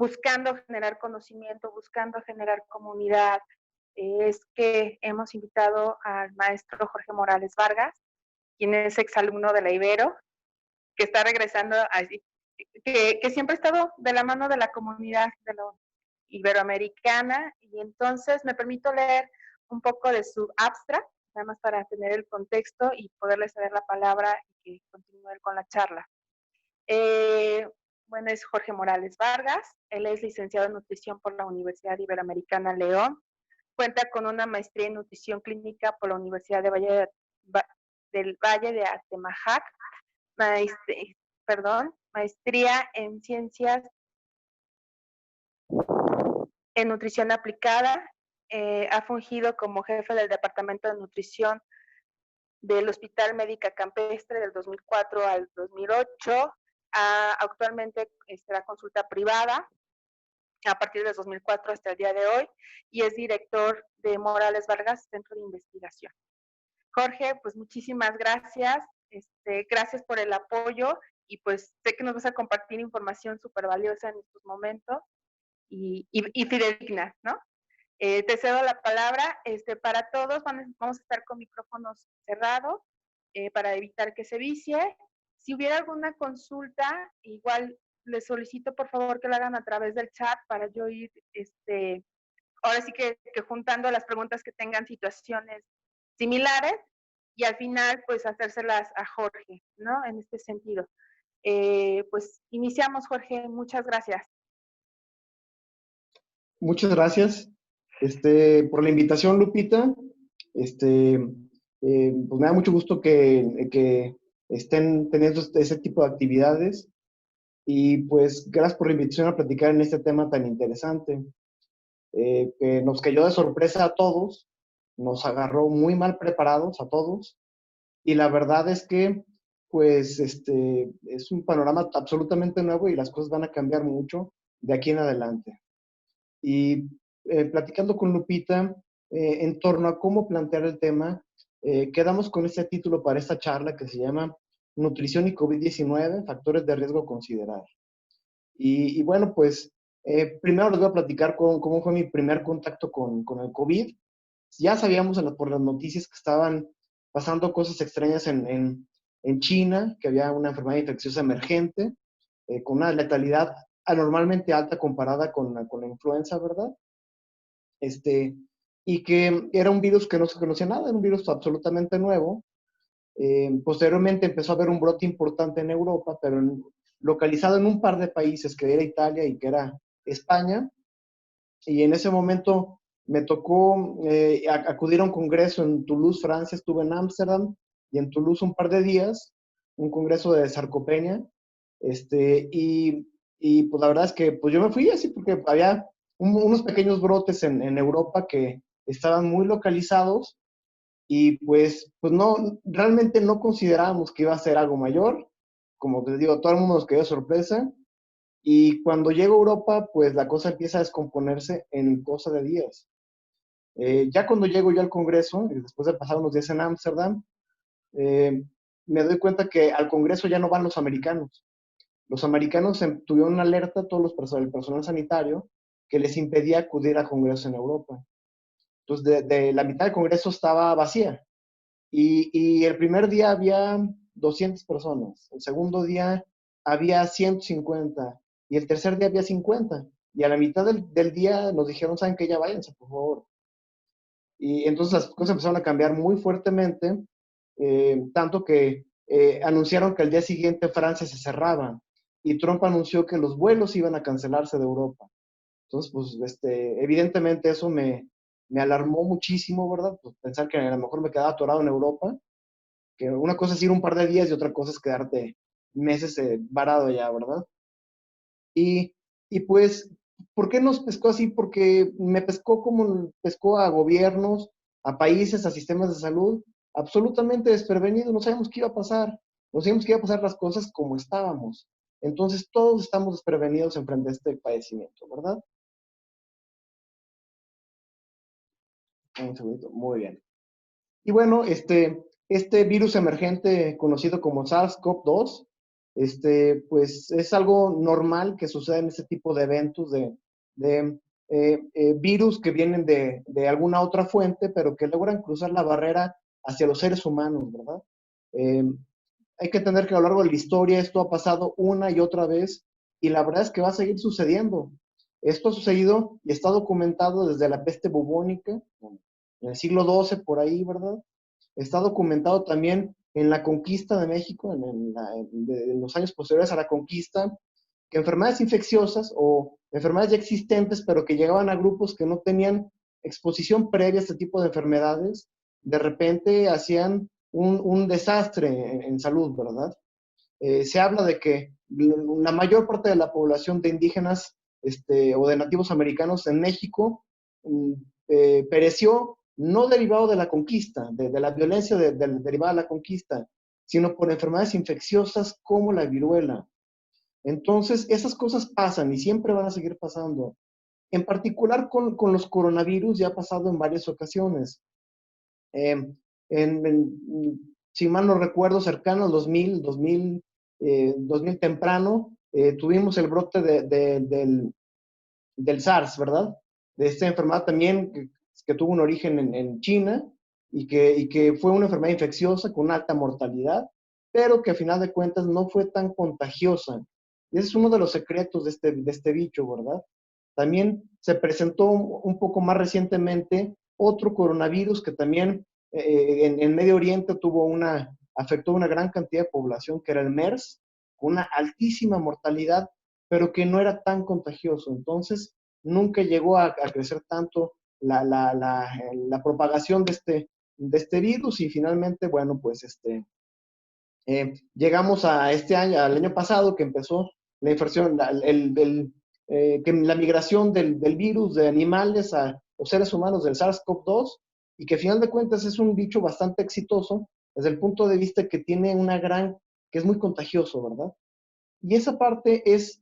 buscando generar conocimiento, buscando generar comunidad, es que hemos invitado al maestro Jorge Morales Vargas, quien es exalumno de la Ibero, que está regresando allí, que siempre ha estado de la mano de la comunidad de la iberoamericana, y entonces me permito leer un poco de su abstract, nada más para tener el contexto y poderle ceder la palabra y que continúe con la charla. Eh, bueno, es Jorge Morales Vargas, él es licenciado en nutrición por la Universidad Iberoamericana León, cuenta con una maestría en nutrición clínica por la Universidad del Valle de Atemajac, maestría en ciencias en nutrición aplicada, ha fungido como jefe del departamento de nutrición del Hospital Médica Campestre del 2004 al 2008, actualmente da consulta privada a partir del 2004 hasta el día de hoy, y es director de Morales Vargas Centro de Investigación. Jorge, pues muchísimas gracias, gracias por el apoyo, y pues sé que nos vas a compartir información súper valiosa en estos momentos y fidedigna, ¿no? Te cedo la palabra. Para todos vamos a estar con micrófonos cerrados para evitar que se vicie. Si hubiera alguna consulta, igual les solicito por favor que lo hagan a través del chat para yo ir, ahora sí que juntando las preguntas que tengan situaciones similares, y al final pues hacérselas a Jorge, ¿no? En este sentido. Pues iniciamos, Jorge. Muchas gracias. Muchas gracias por la invitación, Lupita. Pues me da mucho gusto que estén teniendo ese tipo de actividades, y pues gracias por la invitación a platicar en este tema tan interesante, que nos cayó de sorpresa a todos, nos agarró muy mal preparados a todos, y la verdad es que pues es un panorama absolutamente nuevo y las cosas van a cambiar mucho de aquí en adelante. Y platicando con Lupita en torno a cómo plantear el tema, quedamos con este título para esta charla que se llama Nutrición y COVID-19, factores de riesgo a considerar. Y bueno, pues primero les voy a platicar cómo fue mi primer contacto con el COVID. Ya sabíamos por las noticias que estaban pasando cosas extrañas en China, que había una enfermedad infecciosa emergente, con una letalidad anormalmente alta comparada con la influenza, ¿verdad? Y que era un virus que no se conocía nada, era un virus absolutamente nuevo. Posteriormente empezó a haber un brote importante en Europa, pero localizado en un par de países, que era Italia y que era España, y en ese momento me tocó acudir a un congreso en Toulouse, Francia. Estuve en Ámsterdam y en Toulouse un par de días, un congreso de sarcopenia, y pues la verdad es que pues yo me fui así porque había unos pequeños brotes en Europa que estaban muy localizados, y pues no, realmente no considerábamos que iba a ser algo mayor. Como te digo, todo el mundo nos quedó de sorpresa, y cuando llego a Europa, pues la cosa empieza a descomponerse en cosa de días. Ya cuando llego yo al Congreso, después de pasar unos días en Ámsterdam, eh, me doy cuenta que al Congreso ya no van los americanos. Los americanos tuvieron una alerta, el personal sanitario, que les impedía acudir a congresos en Europa. Entonces, de la mitad del Congreso estaba vacía. Y el primer día había 200 personas, el segundo día había 150, y el tercer día había 50. Y a la mitad del día nos dijeron, ¿saben qué? Ya váyanse, por favor. Y entonces las cosas empezaron a cambiar muy fuertemente, tanto que anunciaron que al día siguiente Francia se cerraba, y Trump anunció que los vuelos iban a cancelarse de Europa. Entonces, pues, evidentemente eso me alarmó muchísimo, ¿verdad? Pues pensar que a lo mejor me quedaba atorado en Europa, que una cosa es ir un par de días y otra cosa es quedarte meses varado allá, ¿verdad? Y, y pues, ¿por qué nos pescó así? Porque me pescó como pescó a gobiernos, a países, a sistemas de salud, absolutamente desprevenidos. No sabemos qué iba a pasar, no sabíamos que iba a pasar las cosas como estábamos. Entonces, todos estamos desprevenidos en frente a este padecimiento, ¿verdad? Un segundito, muy bien. Y bueno, este virus emergente conocido como SARS-CoV-2 pues es algo normal que suceda en este tipo de eventos de virus que vienen de alguna otra fuente, pero que logran cruzar la barrera hacia los seres humanos, ¿verdad? Eh, Hay que entender que a lo largo de la historia esto ha pasado una y otra vez y la verdad es que va a seguir sucediendo. Esto ha sucedido y está documentado desde la peste bubónica, en el siglo XII por ahí, ¿verdad? Está documentado también en la conquista de México, en los años posteriores a la conquista, que enfermedades infecciosas o enfermedades ya existentes, pero que llegaban a grupos que no tenían exposición previa a este tipo de enfermedades, de repente hacían un desastre en salud, ¿verdad? Se habla de que la mayor parte de la población de indígenas o de nativos americanos en México mm, pereció no derivado de la conquista, de la violencia derivada de la conquista, sino por enfermedades infecciosas como la viruela. Entonces, esas cosas pasan y siempre van a seguir pasando. En particular con los coronavirus ya ha pasado en varias ocasiones. Eh, si mal no recuerdo, cercano al 2000 temprano, tuvimos el brote del SARS, ¿verdad? De esta enfermedad también que tuvo un origen en China y que fue una enfermedad infecciosa con alta mortalidad, pero que a final de cuentas no fue tan contagiosa. Y ese es uno de los secretos de este bicho, ¿verdad? También se presentó un poco más recientemente otro coronavirus que también en Medio Oriente afectó a una gran cantidad de población, que era el MERS, con una altísima mortalidad, pero que no era tan contagioso. Entonces, nunca llegó a crecer tanto la propagación de este virus y finalmente, bueno, pues llegamos a este año, al año pasado, que empezó la infección, la migración del virus de animales a los seres humanos del SARS-CoV-2 y que al final de cuentas es un bicho bastante exitoso desde el punto de vista que es muy contagioso, ¿verdad? Y esa parte es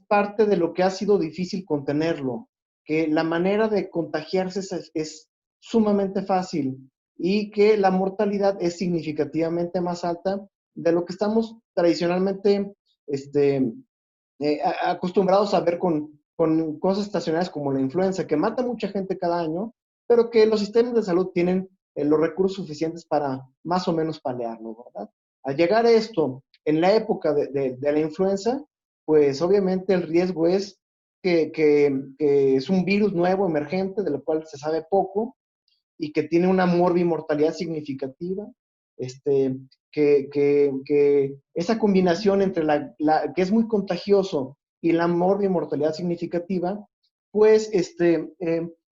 parte de lo que ha sido difícil contenerlo, que la manera de contagiarse es sumamente fácil y que la mortalidad es significativamente más alta de lo que estamos tradicionalmente este, acostumbrados a ver con cosas estacionarias como la influenza, que mata mucha gente cada año, pero que los sistemas de salud tienen los recursos suficientes para más o menos paliarlo, ¿verdad? Al llegar a esto en la época de la influenza, pues obviamente el riesgo es que es un virus nuevo, emergente, de lo cual se sabe poco, y que tiene una morbimortalidad significativa, que esa combinación entre que es muy contagioso y la morbimortalidad significativa, pues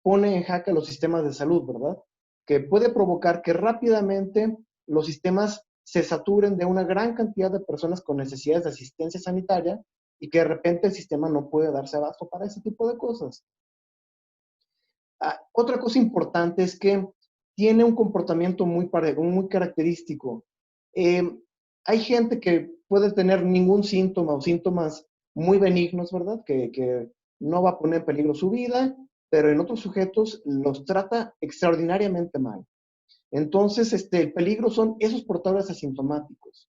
pone en jaque los sistemas de salud, ¿verdad? Que puede provocar que rápidamente los sistemas se saturen de una gran cantidad de personas con necesidades de asistencia sanitaria y que de repente el sistema no puede darse abasto para ese tipo de cosas. Otra cosa importante es que tiene un comportamiento muy característico. Eh, Hay gente que puede tener ningún síntoma o síntomas muy benignos, ¿verdad? Que no va a poner en peligro su vida, pero en otros sujetos los trata extraordinariamente mal. Entonces, el peligro son esos portadores asintomáticos.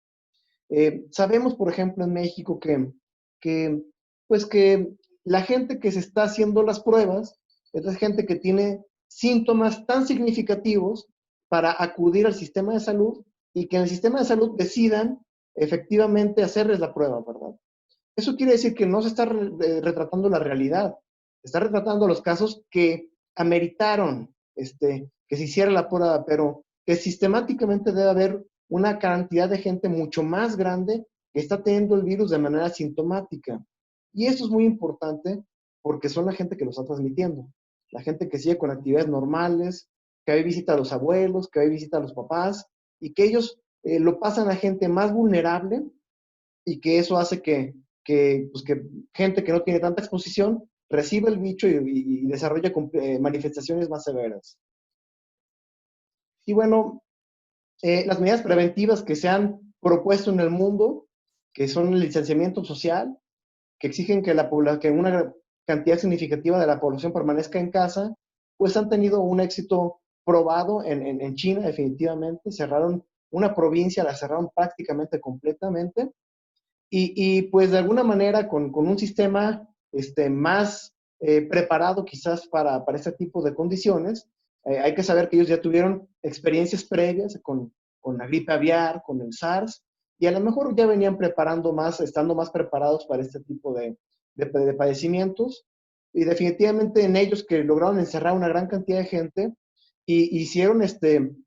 Sabemos, por ejemplo, en México que, pues que la gente que se está haciendo las pruebas es la gente que tiene síntomas tan significativos para acudir al sistema de salud y que en el sistema de salud decidan efectivamente hacerles la prueba, ¿verdad? Eso quiere decir que no se está retratando la realidad, se está retratando los casos que ameritaron que se hiciera la prueba, pero que sistemáticamente debe haber una cantidad de gente mucho más grande que está teniendo el virus de manera sintomática. Y eso es muy importante porque son la gente que lo está transmitiendo, la gente que sigue con actividades normales, que hoy visita a los abuelos, que hoy visita a los papás, y que ellos lo pasan a gente más vulnerable y que eso hace que gente que no tiene tanta exposición reciba el bicho y desarrolla manifestaciones más severas. Y bueno, las medidas preventivas que se han propuesto en el mundo, que son el distanciamiento social, que exigen que una cantidad significativa de la población permanezca en casa, pues han tenido un éxito probado en China, definitivamente. Cerraron una provincia, la cerraron prácticamente completamente. Pues de alguna manera con un sistema más preparado quizás para este tipo de condiciones, hay que saber que ellos ya tuvieron experiencias previas con la gripe aviar, con el SARS, y a lo mejor ya venían preparando más, estando más preparados para este tipo de padecimientos, y definitivamente en ellos que lograron encerrar una gran cantidad de gente, y hicieron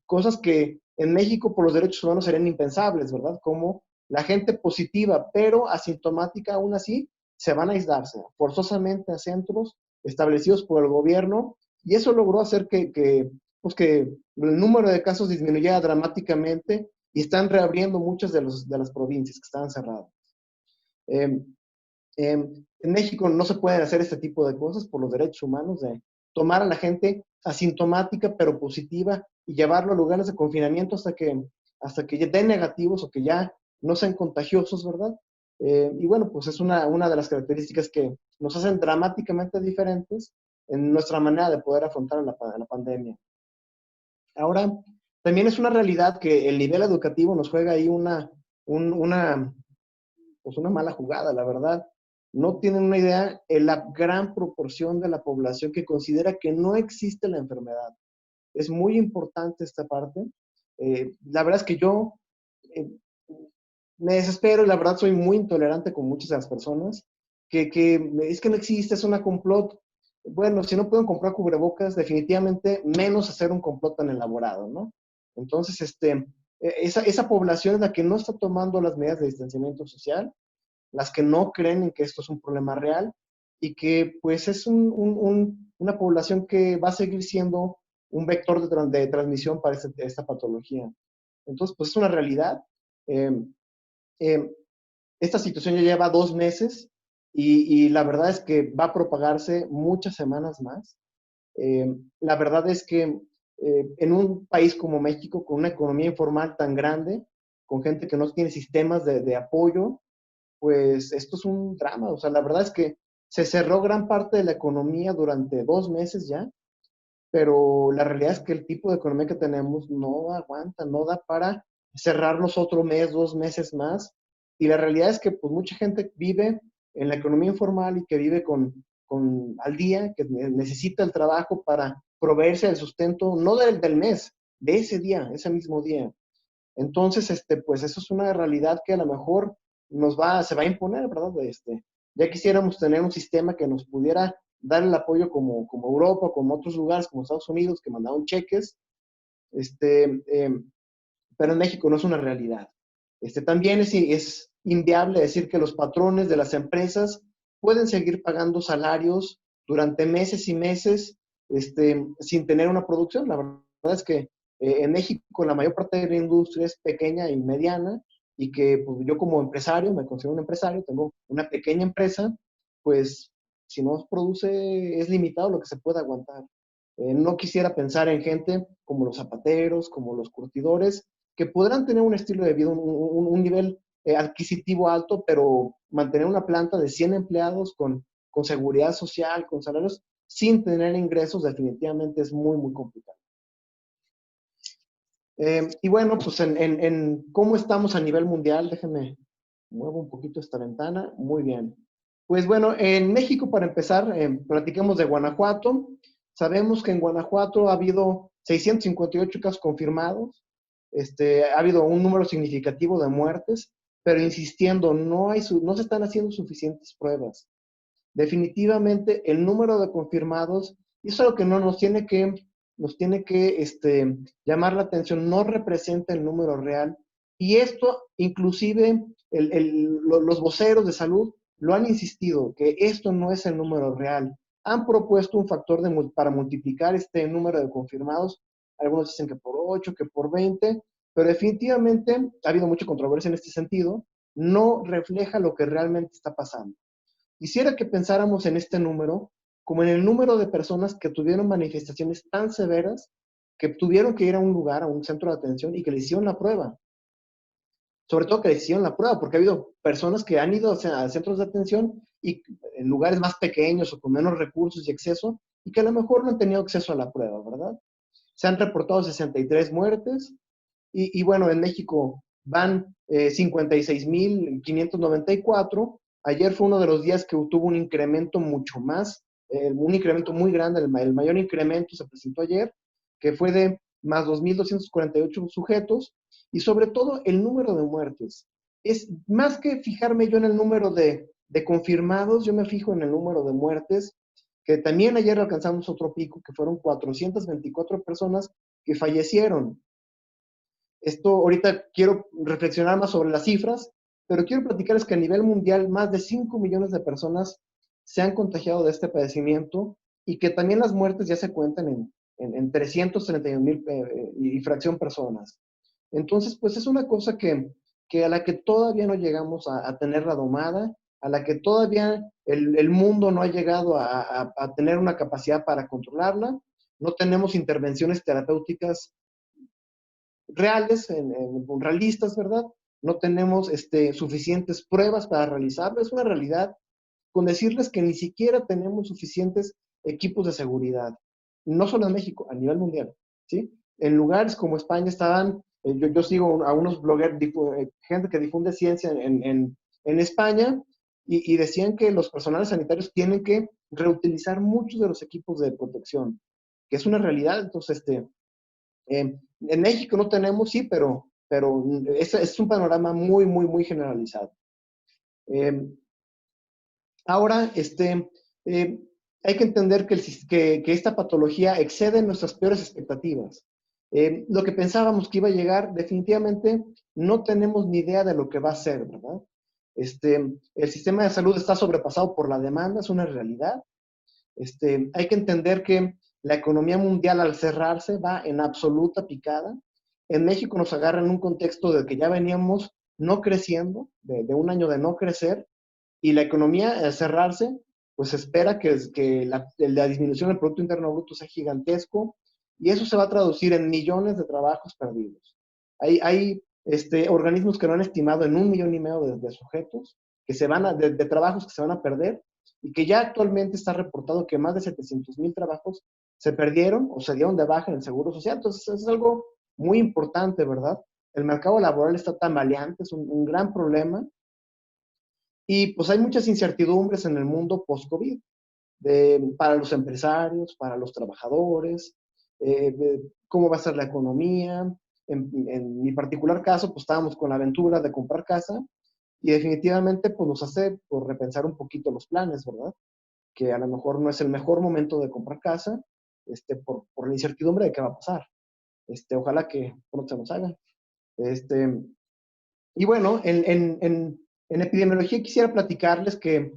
cosas que en México por los derechos humanos serían impensables, ¿verdad? Como la gente positiva, pero asintomática aún así, se van a aislarse forzosamente a centros establecidos por el gobierno, y eso logró hacer pues que el número de casos disminuyera dramáticamente y están reabriendo muchas de las provincias que estaban cerradas. Eh, en México no se pueden hacer este tipo de cosas por los derechos humanos, de tomar a la gente asintomática pero positiva y llevarlo a lugares de confinamiento hasta que ya den negativos o que ya no sean contagiosos, ¿verdad? Y bueno, pues es una de las características que nos hacen dramáticamente diferentes en nuestra manera de poder afrontar la pandemia. Ahora, también es una realidad que el nivel educativo nos juega ahí una pues una mala jugada, la verdad. No tienen una idea en la gran proporción de la población que considera que no existe la enfermedad. Es muy importante esta parte. La verdad es que yo eh, me desespero y la verdad soy muy intolerante con muchas de las personas que es que no existe, es una complot. Bueno, si no pueden comprar cubrebocas, definitivamente menos hacer un complot tan elaborado, ¿no? Entonces, esa población es la que no está tomando las medidas de distanciamiento social, las que no creen en que esto es un problema real y que pues es una población que va a seguir siendo un vector de transmisión para esta patología. Entonces, pues es una realidad. Eh, eh, esta situación ya lleva 2 meses y la verdad es que va a propagarse muchas semanas más. La verdad es que en un país como México, con una economía informal tan grande, con gente que no tiene sistemas de apoyo, pues esto es un drama. O sea, la verdad es que se cerró gran parte de la economía durante 2 meses ya, pero la realidad es que el tipo de economía que tenemos no aguanta, no da para cerrarnos otro mes, 2 meses más. Y la realidad es que pues mucha gente vive en la economía informal y que vive con al día, que necesita el trabajo para proveerse del sustento, no del mes, de ese día, ese mismo día. Entonces, pues eso es una realidad que a lo mejor se va a imponer, ¿verdad? Ya quisiéramos tener un sistema que nos pudiera dar el apoyo como Europa, como otros lugares, como Estados Unidos, que mandaban cheques, este, eh, pero en México no es una realidad. También es inviable decir que los patrones de las empresas pueden seguir pagando salarios durante meses y meses sin tener una producción. La verdad es que en México la mayor parte de la industria es pequeña y mediana y que pues, yo como empresario, me considero un empresario, tengo una pequeña empresa, pues si no produce es limitado lo que se puede aguantar. No quisiera pensar en gente como los zapateros, como los curtidores, que podrán tener un estilo de vida, un nivel adquisitivo alto, pero mantener una planta de 100 empleados con seguridad social, con salarios, sin tener ingresos, definitivamente es muy, muy complicado. Y bueno, pues en cómo estamos a nivel mundial, déjenme muevo un poquito esta ventana. Muy bien. Pues bueno, en México, para empezar, platiquemos de Guanajuato. Sabemos que en Guanajuato ha habido 658 casos confirmados, ha habido un número significativo de muertes, pero insistiendo, no se están haciendo suficientes pruebas. Definitivamente el número de confirmados, y eso es lo que no nos tiene que llamar la atención, no representa el número real. Y esto, inclusive, los voceros de salud lo han insistido, que esto no es el número real. Han propuesto un factor para multiplicar este número de confirmados. Algunos dicen que por 8, que por 20, pero definitivamente ha habido mucha controversia en este sentido. No refleja lo que realmente está pasando. Quisiera que pensáramos en este número como en el número de personas que tuvieron manifestaciones tan severas que tuvieron que ir a un lugar, a un centro de atención y que le hicieron la prueba. Sobre todo que le hicieron la prueba, porque ha habido personas que han ido a centros de atención y en lugares más pequeños o con menos recursos y acceso y que a lo mejor no han tenido acceso a la prueba, ¿verdad? Se han reportado 63 muertes y bueno, en México van 56.594. Ayer fue uno de los días que tuvo un incremento mucho más, un incremento muy grande, el mayor incremento se presentó ayer, que fue de más 2.248 sujetos, y sobre todo el número de muertes. Es más que fijarme yo en el número de confirmados, yo me fijo en el número de muertes, que también ayer alcanzamos otro pico, que fueron 424 personas que fallecieron. Esto ahorita quiero reflexionar más sobre las cifras, pero quiero platicarles que a nivel mundial más de 5 millones de personas se han contagiado de este padecimiento y que también las muertes ya se cuentan en 331,000 y fracción personas. Entonces, pues es una cosa que a la que todavía no llegamos a tenerla domada, a la que todavía el mundo no ha llegado a tener una capacidad para controlarla. No tenemos intervenciones terapéuticas reales, realistas, ¿verdad? No tenemos suficientes pruebas para realizarlo. Es una realidad con decirles que ni siquiera tenemos suficientes equipos de seguridad. No solo en México, a nivel mundial, ¿sí? En lugares como España estaban, yo sigo a unos bloggers, gente que difunde ciencia en España, y decían que los personales sanitarios tienen que reutilizar muchos de los equipos de protección, que es una realidad. Entonces, en México no tenemos, sí, pero es un panorama muy, muy, muy generalizado. Ahora, hay que entender que esta patología excede nuestras peores expectativas. Lo que pensábamos que iba a llegar, definitivamente no tenemos ni idea de lo que va a ser, ¿verdad? El sistema de salud está sobrepasado por la demanda, es una realidad. Hay que entender que la economía mundial al cerrarse va en absoluta picada. En México nos agarra en un contexto de que ya veníamos no creciendo, de un año de no crecer, y la economía al cerrarse, pues espera que la disminución del Producto Interno Bruto sea gigantesco, y eso se va a traducir en millones de trabajos perdidos. Hay organismos que lo han estimado en 1,5 millones de sujetos, de trabajos que se van a perder, y que ya actualmente está reportado que más de 700,000 trabajos se perdieron o se dieron de baja en el Seguro Social. Entonces, es algo muy importante, ¿verdad? El mercado laboral está tambaleante, es un gran problema, y pues hay muchas incertidumbres en el mundo post-COVID, para los empresarios, para los trabajadores, cómo va a ser la economía. En mi particular caso, pues estábamos con la aventura de comprar casa, y definitivamente pues nos hace pues, repensar un poquito los planes, ¿verdad? Que a lo mejor no es el mejor momento de comprar casa, por la incertidumbre de qué va a pasar. Ojalá que pronto se nos haga. Y bueno, en epidemiología quisiera platicarles que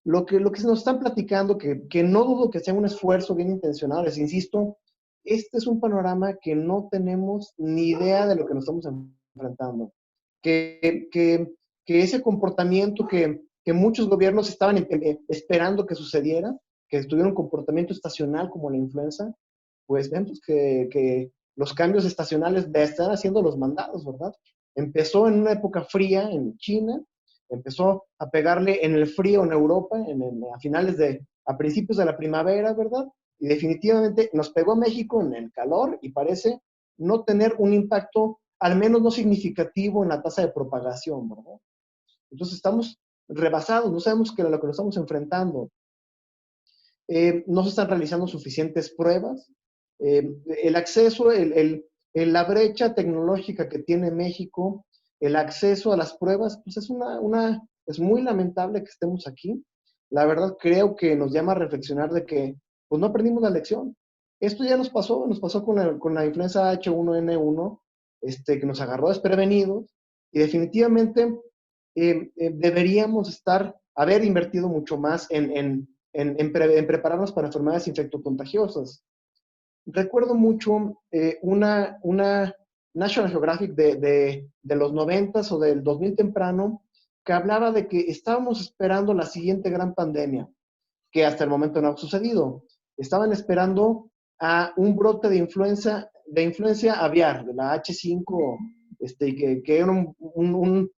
lo que nos están platicando, que no dudo que sea un esfuerzo bien intencionado, les insisto, este es un panorama que no tenemos ni idea de lo que nos estamos enfrentando. Que ese comportamiento que muchos gobiernos estaban esperando que sucediera, que tuviera un comportamiento estacional como la influenza, pues vemos que los cambios estacionales están haciendo los mandados, ¿verdad? Empezó en una época fría en China, empezó a pegarle en el frío en Europa, a principios de la primavera, ¿verdad? Y definitivamente nos pegó a México en el calor y parece no tener un impacto, al menos no significativo, en la tasa de propagación, ¿verdad? Entonces estamos rebasados, no sabemos qué es lo que nos estamos enfrentando. No se están realizando suficientes pruebas. El acceso, la brecha tecnológica que tiene México, el acceso a las pruebas, pues es muy lamentable que estemos aquí. La verdad creo que nos llama a reflexionar de que pues no aprendimos la lección. Esto ya nos pasó con la influenza H1N1, que nos agarró desprevenidos, y definitivamente deberíamos haber invertido mucho más en prepararnos para enfermedades infectocontagiosas. Recuerdo mucho una National Geographic de los 90s o del 2000 temprano, que hablaba de que estábamos esperando la siguiente gran pandemia, que hasta el momento no ha sucedido. Estaban esperando a un brote de influencia aviar, de la H5, que era un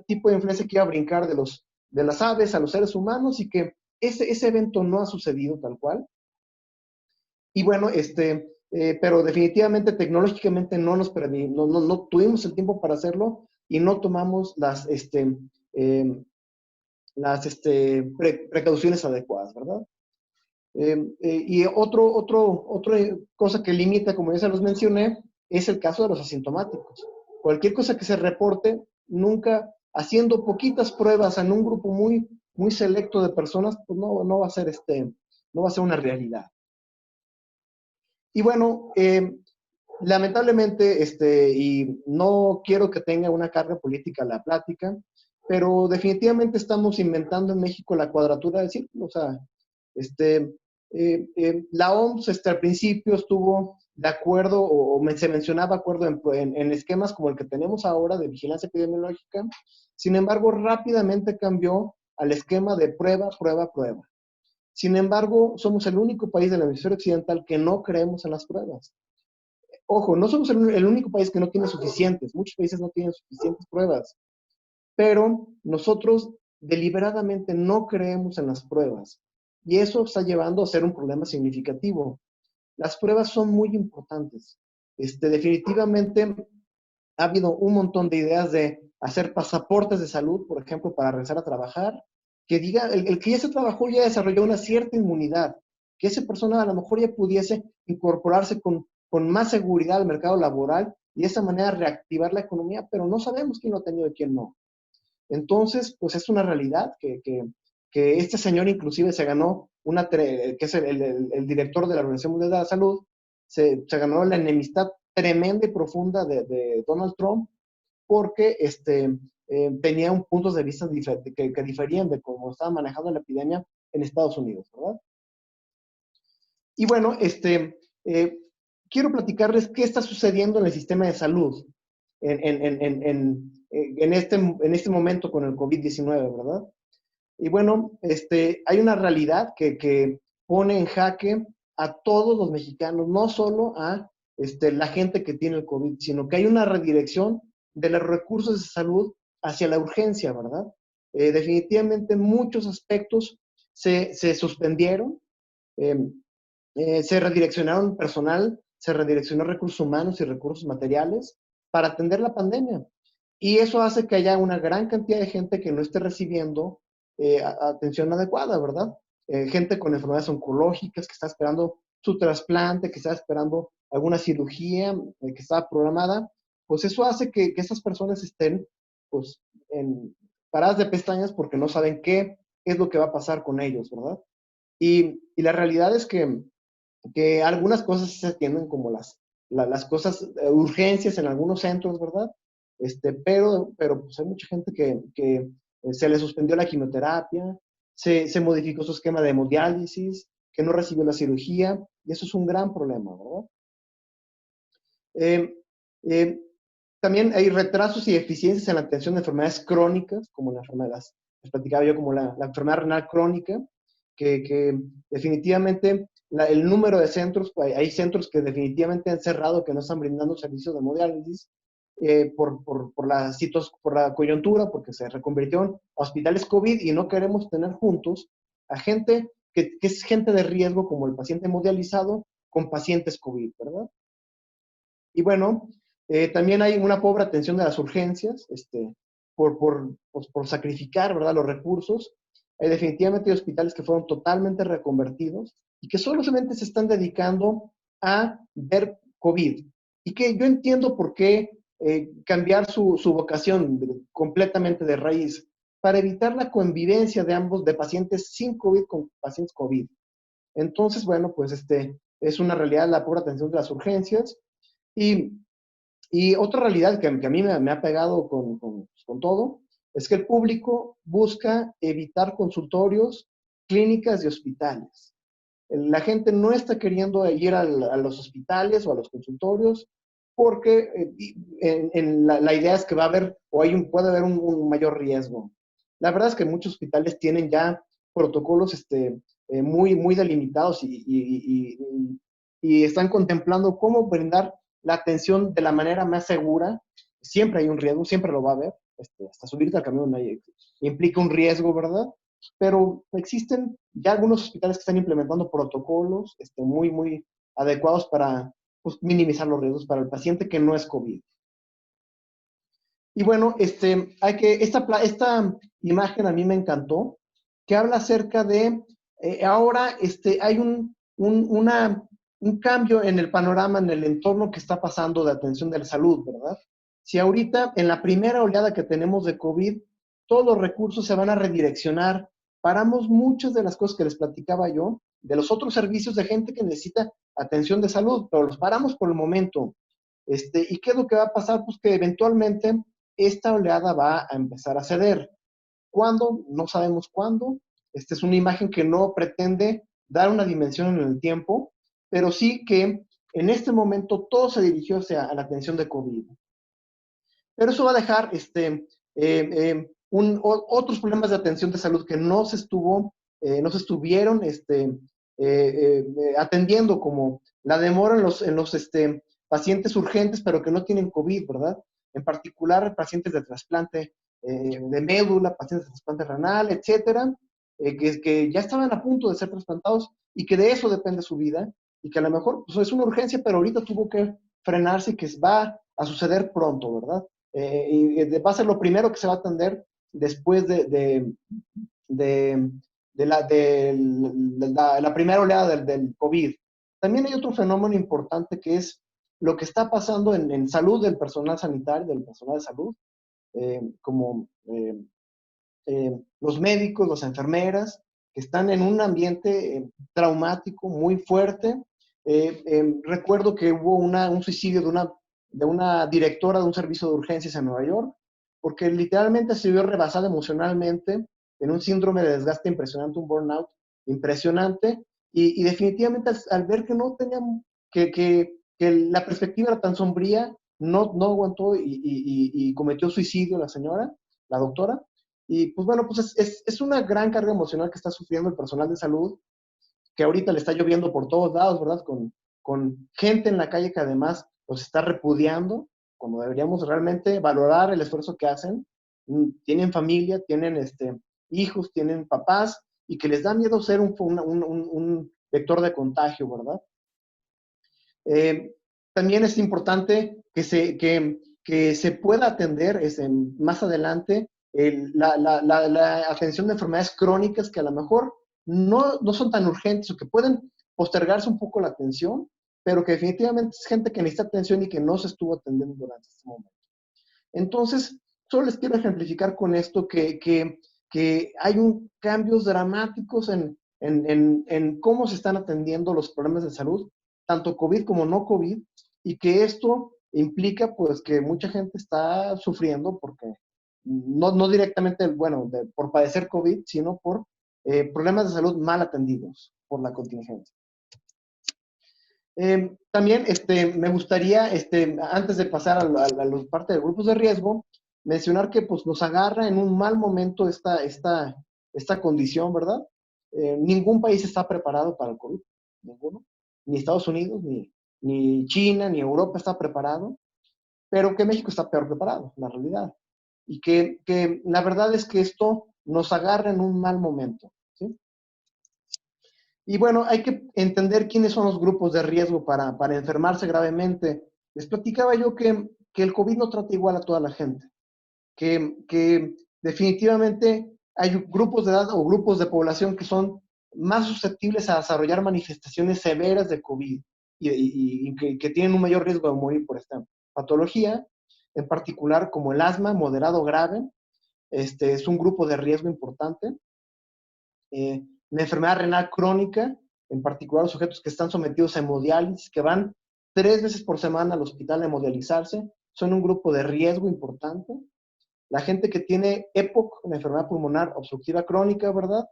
tipo de influencia que iba a brincar de las aves a los seres humanos, y que ese evento no ha sucedido tal cual. Y bueno, pero definitivamente tecnológicamente no tuvimos el tiempo para hacerlo y no tomamos eh, precauciones adecuadas, ¿verdad? Y otra cosa que limita, como ya se los mencioné, es el caso de los asintomáticos. Cualquier cosa que se reporte, nunca haciendo poquitas pruebas en un grupo muy selecto de personas, pues no va a ser no va a ser una realidad. Y bueno, lamentablemente, y no quiero que tenga una carga política la plática, pero definitivamente estamos inventando en México la cuadratura del círculo. O sea, la OMS al principio estuvo de acuerdo, se mencionaba acuerdo en esquemas como el que tenemos ahora de vigilancia epidemiológica. Sin embargo, rápidamente cambió al esquema de prueba, prueba, prueba. Sin embargo, somos el único país del hemisferio occidental que no creemos en las pruebas. Ojo, no somos el único país que no tiene suficientes, muchos países no tienen suficientes pruebas, pero nosotros deliberadamente no creemos en las pruebas y eso está llevando a ser un problema significativo. Las pruebas son muy importantes. Definitivamente ha habido un montón de ideas de hacer pasaportes de salud, por ejemplo, para regresar a trabajar, que diga, el que ya se trabajó ya desarrolló una cierta inmunidad, que esa persona a lo mejor ya pudiese incorporarse con más seguridad al mercado laboral y de esa manera reactivar la economía, pero no sabemos quién lo ha tenido y quién no. Entonces, pues es una realidad que este señor inclusive se ganó que es el director de la Organización Mundial de la Salud, se ganó la enemistad tremenda y profunda de Donald Trump porque tenía un puntos de vista que diferían de cómo estaba manejando la epidemia en Estados Unidos, ¿verdad? Y bueno, quiero platicarles qué está sucediendo en el sistema de salud en este momento con el COVID-19, ¿verdad? Y bueno, hay una realidad que pone en jaque a todos los mexicanos, no solo a la gente que tiene el COVID, sino que hay una redirección de los recursos de salud hacia la urgencia, ¿verdad? Definitivamente muchos aspectos se suspendieron, eh, se redireccionaron personal, se redireccionó recursos humanos y recursos materiales para atender la pandemia. Y eso hace que haya una gran cantidad de gente que no esté recibiendo atención adecuada, ¿verdad? Gente con enfermedades oncológicas que está esperando su trasplante, que está esperando alguna cirugía que está programada, pues eso hace que esas personas estén pues paradas de pestañas porque no saben qué es lo que va a pasar con ellos, ¿verdad? Y la realidad es que algunas cosas se atienden como las cosas, urgencias en algunos centros, ¿verdad? Pero pues hay mucha gente que se le suspendió la quimioterapia, se modificó su esquema de hemodiálisis, que no recibió la cirugía, y eso es un gran problema, ¿verdad? Eh, eh, También hay retrasos y deficiencias en la atención de enfermedades crónicas, como la enfermedad, les platicaba yo, como la enfermedad renal crónica, que definitivamente el número de centros, hay centros que definitivamente han cerrado, que no están brindando servicios de hemodiálisis por la coyuntura, porque se reconvirtieron a hospitales COVID y no queremos tener juntos a gente que es gente de riesgo, como el paciente hemodializado, con pacientes COVID, ¿verdad? Y bueno, también hay una pobre atención de las urgencias, pues por sacrificar, ¿verdad?, los recursos. Definitivamente hay hospitales que fueron totalmente reconvertidos y que solamente se están dedicando a ver COVID. Y que yo entiendo por qué cambiar su vocación completamente de raíz para evitar la convivencia de ambos, de pacientes sin COVID con pacientes COVID. Entonces, bueno, pues es una realidad la pobre atención de las urgencias. Y otra realidad que a mí me ha pegado con todo es que el público busca evitar consultorios, clínicas y hospitales. La gente no está queriendo ir a los hospitales o a los consultorios porque la idea es que va a haber o puede haber un mayor riesgo. La verdad es que muchos hospitales tienen ya protocolos muy delimitados y están contemplando cómo brindar la atención de la manera más segura. Siempre hay un riesgo, siempre lo va a haber. Hasta subirte al camión implica un riesgo, ¿verdad? Pero existen ya algunos hospitales que están implementando protocolos muy adecuados pues, minimizar los riesgos para el paciente que no es COVID. Y bueno, esta imagen a mí me encantó, que habla acerca de, ahora hay un cambio en el panorama, en el entorno que está pasando de atención de la salud, ¿verdad? Si ahorita, en la primera oleada que tenemos de COVID, todos los recursos se van a redireccionar, paramos muchas de las cosas que les platicaba yo, de los otros servicios de gente que necesita atención de salud, pero los paramos por el momento. ¿Y qué es lo que va a pasar? Pues que eventualmente esta oleada va a empezar a ceder. ¿Cuándo? No sabemos cuándo. Esta es una imagen que no pretende dar una dimensión en el tiempo, pero sí que en este momento todo se dirigió hacia la atención de COVID. Pero eso va a dejar otros problemas de atención de salud que no se estuvieron atendiendo, como la demora en los pacientes urgentes, pero que no tienen COVID, ¿verdad? En particular, pacientes de trasplante de médula, pacientes de trasplante renal, etcétera, que ya estaban a punto de ser trasplantados y que de eso depende su vida, y que a lo mejor pues, es una urgencia, pero ahorita tuvo que frenarse y que va a suceder pronto, ¿verdad? Y va a ser lo primero que se va a atender después de la primera oleada del COVID. También hay otro fenómeno importante que es lo que está pasando en salud del personal sanitario, del personal de salud, como los médicos, las enfermeras, que están en un ambiente traumático muy fuerte. Recuerdo que hubo un suicidio de una directora de un servicio de urgencias en Nueva York, porque literalmente se vio rebasada emocionalmente en un síndrome de desgaste impresionante, un burnout impresionante, y definitivamente al ver que no tenían, que la perspectiva era tan sombría, no aguantó y cometió suicidio la señora, la doctora. Y pues bueno, pues es una gran carga emocional que está sufriendo el personal de salud, que ahorita le está lloviendo por todos lados, ¿verdad? Con gente en la calle que además los está repudiando, cuando deberíamos realmente valorar el esfuerzo que hacen. Tienen familia, tienen hijos, tienen papás, y que les da miedo ser un vector de contagio, ¿verdad? También es importante que se pueda atender más adelante la atención de enfermedades crónicas que a lo mejor no son tan urgentes o que pueden postergarse un poco la atención, pero que definitivamente es gente que necesita atención y que no se estuvo atendiendo durante este momento. Entonces, solo les quiero ejemplificar con esto que hay cambios dramáticos en cómo se están atendiendo los problemas de salud, tanto COVID como no COVID, y que esto implica pues que mucha gente está sufriendo porque no directamente, bueno, por padecer COVID, sino por problemas de salud mal atendidos por la contingencia. También me gustaría, antes de pasar a la parte de grupos de riesgo, mencionar que pues, nos agarra en un mal momento esta condición, ¿verdad? Ningún país está preparado para el COVID, ninguno. Ni Estados Unidos, ni China, ni Europa está preparado, pero que México está peor preparado, la realidad. Y que la verdad es que esto nos agarra en un mal momento, ¿sí? Y bueno, hay que entender quiénes son los grupos de riesgo para enfermarse gravemente. Les platicaba yo que el COVID no trata igual a toda la gente, que definitivamente hay grupos de edad o grupos de población que son más susceptibles a desarrollar manifestaciones severas de COVID y que tienen un mayor riesgo de morir por esta patología, en particular como el asma moderado o grave. Es un grupo de riesgo importante. La enfermedad renal crónica, en particular los sujetos que están sometidos a hemodiálisis, que van 3 veces por semana al hospital a hemodializarse, son un grupo de riesgo importante. La gente que tiene EPOC, una enfermedad pulmonar obstructiva crónica, ¿verdad?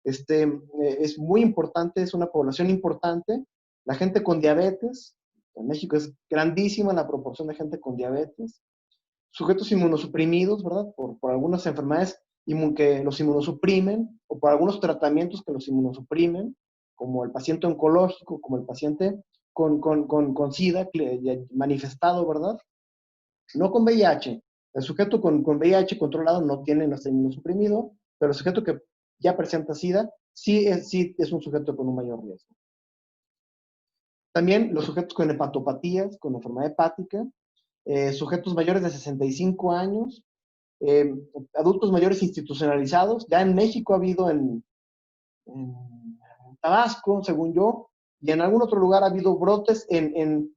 Es muy importante, es una población importante. La gente con diabetes, en México es grandísima la proporción de gente con diabetes. Sujetos inmunosuprimidos, ¿verdad? Por algunas enfermedades que los inmunosuprimen, o por algunos tratamientos que los inmunosuprimen, como el paciente oncológico, como el paciente con SIDA manifestado, ¿verdad? No con VIH. El sujeto con VIH controlado no está inmunosuprimido, pero el sujeto que ya presenta SIDA sí es un sujeto con un mayor riesgo. También los sujetos con hepatopatías, con enfermedad hepática, sujetos mayores de 65 años, eh, adultos mayores institucionalizados. Ya en México ha habido en Tabasco, según yo, y en algún otro lugar ha habido brotes en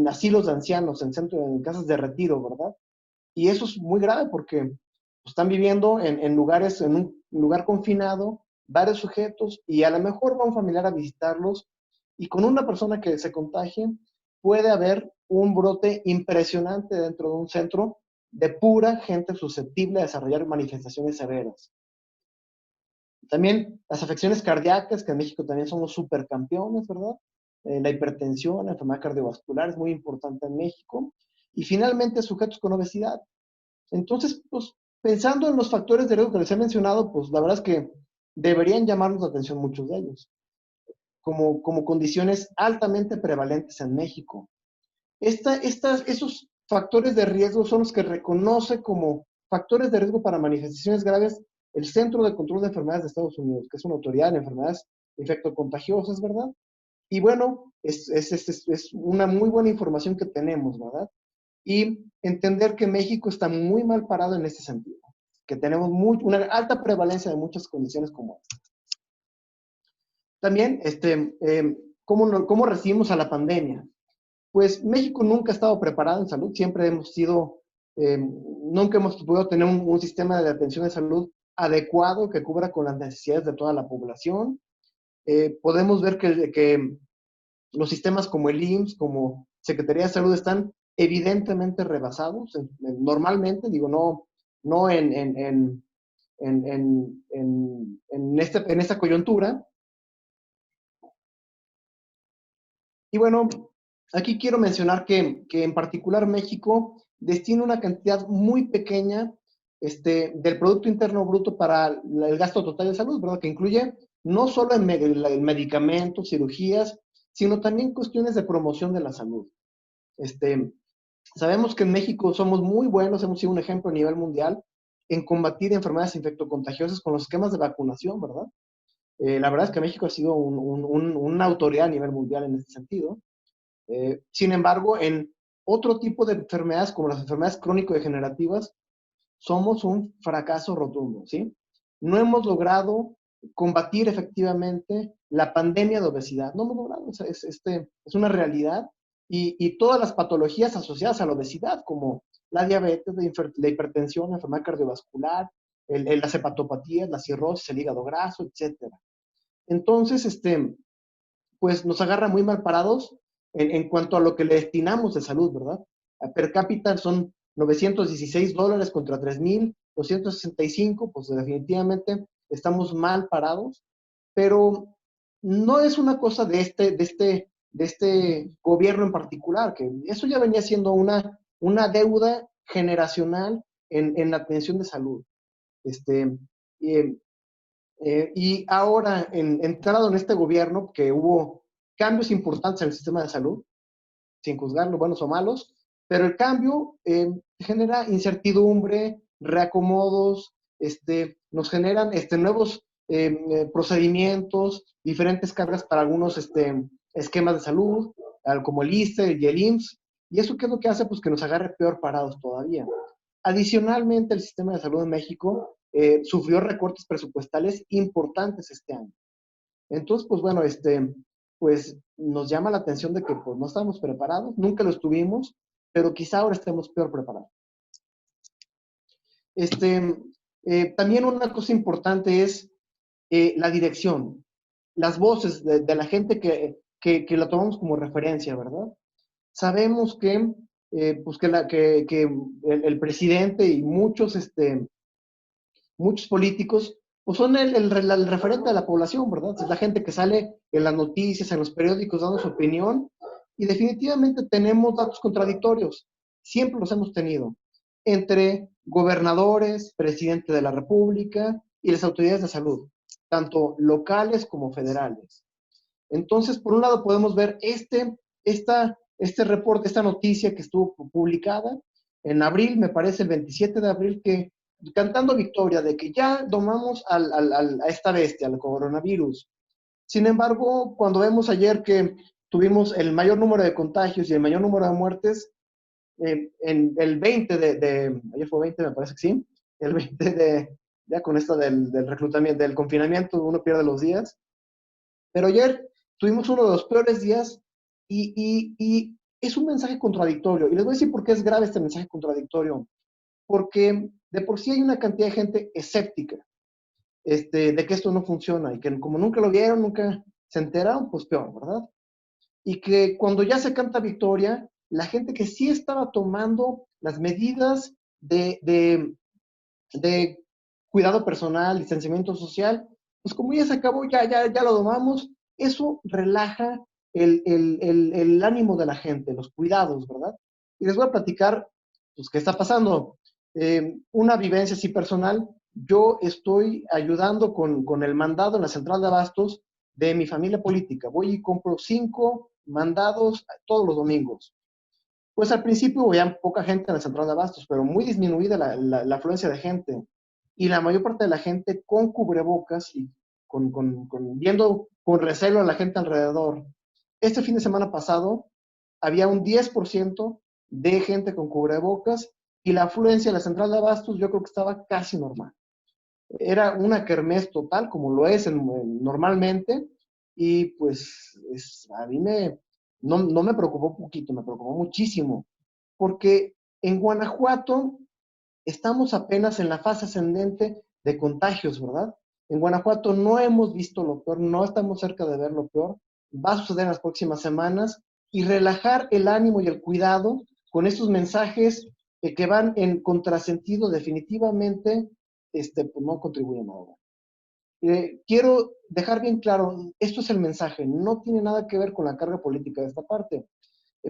asilos de ancianos, en casas de retiro, ¿verdad? Y eso es muy grave porque están viviendo en lugares, en un lugar confinado, varios sujetos, y a lo mejor va un familiar a visitarlos, y con una persona que se contagie, puede haber un brote impresionante dentro de un centro de pura gente susceptible a desarrollar manifestaciones severas. También las afecciones cardíacas, que en México también somos supercampeones, ¿verdad? La hipertensión, la enfermedad cardiovascular es muy importante en México. Y finalmente, sujetos con obesidad. Entonces, pues, pensando en los factores de riesgo que les he mencionado, pues la verdad es que deberían llamarnos la atención muchos de ellos, como condiciones altamente prevalentes en México. Esos factores de riesgo son los que reconoce como factores de riesgo para manifestaciones graves el Centro de Control de Enfermedades de Estados Unidos, que es una autoridad en enfermedades infectocontagiosas, ¿verdad? Y bueno, es una muy buena información que tenemos, ¿verdad? Y entender que México está muy mal parado en este sentido, que tenemos una alta prevalencia de muchas condiciones como esta. También, ¿cómo recibimos a la pandemia? Pues México nunca ha estado preparado en salud, siempre hemos sido, nunca hemos podido tener un sistema de atención de salud adecuado que cubra con las necesidades de toda la población. Podemos ver que los sistemas como el IMSS, como Secretaría de Salud, están evidentemente rebasados, normalmente, digo, no en esta coyuntura. Y bueno, aquí quiero mencionar que en particular México destina una cantidad muy pequeña del Producto Interno Bruto para el gasto total de salud, ¿verdad? Que incluye no solo en medicamentos, cirugías, sino también cuestiones de promoción de la salud. Sabemos que en México somos muy buenos, hemos sido un ejemplo a nivel mundial en combatir enfermedades infectocontagiosas con los esquemas de vacunación, ¿verdad? La verdad es que México ha sido una autoridad a nivel mundial en este sentido. Sin embargo, en otro tipo de enfermedades, como las enfermedades crónico-degenerativas, somos un fracaso rotundo, ¿sí? No hemos logrado combatir efectivamente la pandemia de obesidad. No hemos logrado, o sea, es una realidad. Y todas las patologías asociadas a la obesidad, como la diabetes, la hipertensión, la enfermedad cardiovascular, las hepatopatías, la cirrosis, el hígado graso, etcétera. Entonces, pues nos agarra muy mal parados en cuanto a lo que le destinamos de salud, ¿verdad? A per cápita son $916 contra 3,265, pues definitivamente estamos mal parados, pero no es una cosa de este gobierno en particular, que eso ya venía siendo una deuda generacional en la atención de salud. Eh, y ahora, entrado en este gobierno, que hubo cambios importantes en el sistema de salud, sin juzgarlo buenos o malos, pero el cambio genera incertidumbre, reacomodos, nos generan nuevos procedimientos, diferentes cargas para algunos esquemas de salud, como el ISSSTE y el IMSS, y eso qué es lo que hace, pues que nos agarre peor parados todavía. Adicionalmente, el sistema de salud en México sufrió recortes presupuestales importantes este año. Entonces, pues bueno, pues nos llama la atención de que pues, no estábamos preparados, nunca lo estuvimos, pero quizá ahora estemos peor preparados. También una cosa importante es la dirección, las voces de la gente que la tomamos como referencia, ¿verdad? Sabemos pues que el presidente y muchos políticos pues son el referente de la población, ¿verdad? Es la gente que sale en las noticias, en los periódicos dando su opinión, y definitivamente tenemos datos contradictorios, siempre los hemos tenido, entre gobernadores, presidente de la República y las autoridades de salud, tanto locales como federales. Entonces, por un lado podemos ver este reporte, esta noticia que estuvo publicada en abril, me parece el 27 de abril, que cantando victoria de que ya domamos a esta bestia, al coronavirus. Sin embargo, cuando vemos ayer que tuvimos el mayor número de contagios y el mayor número de muertes en el 20 ayer fue 20, me parece que sí, el 20 ya con esto del reclutamiento, del confinamiento, uno pierde los días, pero ayer tuvimos uno de los peores días y es un mensaje contradictorio. Y les voy a decir por qué es grave este mensaje contradictorio. Porque de por sí hay una cantidad de gente escéptica de que esto no funciona y que como nunca lo vieron, nunca se enteraron, pues peor, ¿verdad? Y que cuando ya se canta victoria, la gente que sí estaba tomando las medidas de cuidado personal, distanciamiento social, pues como ya se acabó, ya lo domamos, eso relaja el ánimo de la gente, los cuidados, ¿verdad? Y les voy a platicar, pues, qué está pasando. Una vivencia así personal, yo estoy ayudando con el mandado en la central de abastos de mi familia política. Voy y compro 5 mandados todos los domingos. Pues al principio había poca gente en la central de abastos, pero muy disminuida la afluencia de gente. Y la mayor parte de la gente con cubrebocas y viendo con recelo a la gente alrededor. Este fin de semana pasado había un 10% de gente con cubrebocas y la afluencia de la central de abastos yo creo que estaba casi normal. Era una kermés total, como lo es normalmente, y pues a mí no me preocupó poquito, me preocupó muchísimo, porque en Guanajuato estamos apenas en la fase ascendente de contagios, ¿verdad? En Guanajuato no hemos visto lo peor, no estamos cerca de ver lo peor, va a suceder en las próximas semanas, y relajar el ánimo y el cuidado con estos mensajes que van en contrasentido definitivamente, pues no contribuyen a nada. Quiero dejar bien claro, esto es el mensaje, no tiene nada que ver con la carga política de esta parte,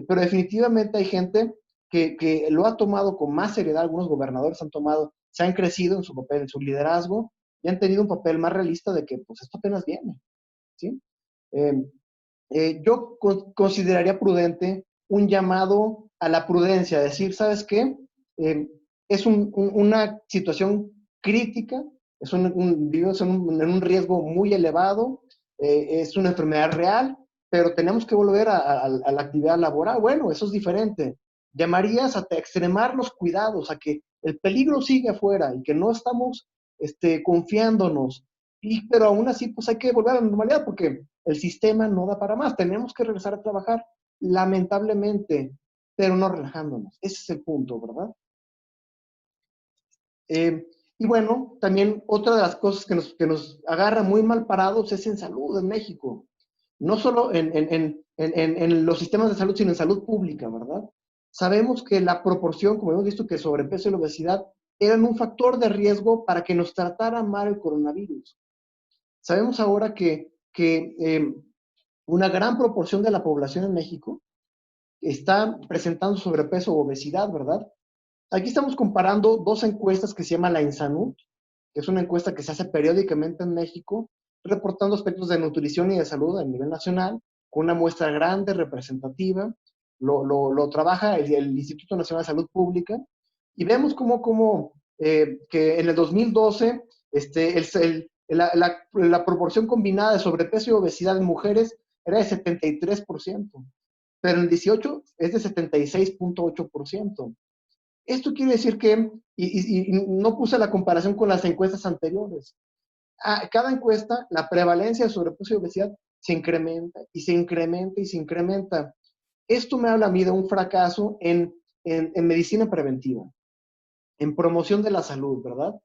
pero definitivamente hay gente que lo ha tomado con más seriedad, algunos gobernadores se han crecido en su papel, en su liderazgo, y han tenido un papel más realista de que pues esto apenas viene, ¿sí? Eh, yo consideraría prudente un llamado a la prudencia, decir, ¿sabes qué? Es una situación crítica, vivimos en un riesgo muy elevado, es una enfermedad real, pero tenemos que volver a la actividad laboral. Bueno, eso es diferente. Llamarías a extremar los cuidados, a que el peligro sigue afuera y que no estamos confiándonos, pero aún así pues hay que volver a la normalidad porque el sistema no da para más. Tenemos que regresar a trabajar, lamentablemente, pero no relajándonos. Ese es el punto, ¿verdad? Y bueno, también otra de las cosas que nos agarra muy mal parados es en salud en México. No solo en los sistemas de salud, sino en salud pública, ¿verdad? Sabemos que la proporción, como hemos visto, que sobrepeso y la obesidad eran un factor de riesgo para que nos tratara mal el coronavirus. Sabemos ahora que una gran proporción de la población en México está presentando sobrepeso o obesidad, ¿verdad? Aquí estamos comparando dos encuestas que se llama la INSANUD, que es una encuesta que se hace periódicamente en México, reportando aspectos de nutrición y de salud a nivel nacional, con una muestra grande, representativa. Lo trabaja el Instituto Nacional de Salud Pública, y vemos que en el 2012 la proporción combinada de sobrepeso y obesidad en mujeres era de 73%, pero en el 18 es de 76.8%. Esto quiere decir que, y no puse la comparación con las encuestas anteriores, a cada encuesta la prevalencia de sobrepeso y obesidad se incrementa y se incrementa y se incrementa. Esto me habla a mí de un fracaso en medicina preventiva, en promoción de la salud, ¿verdad?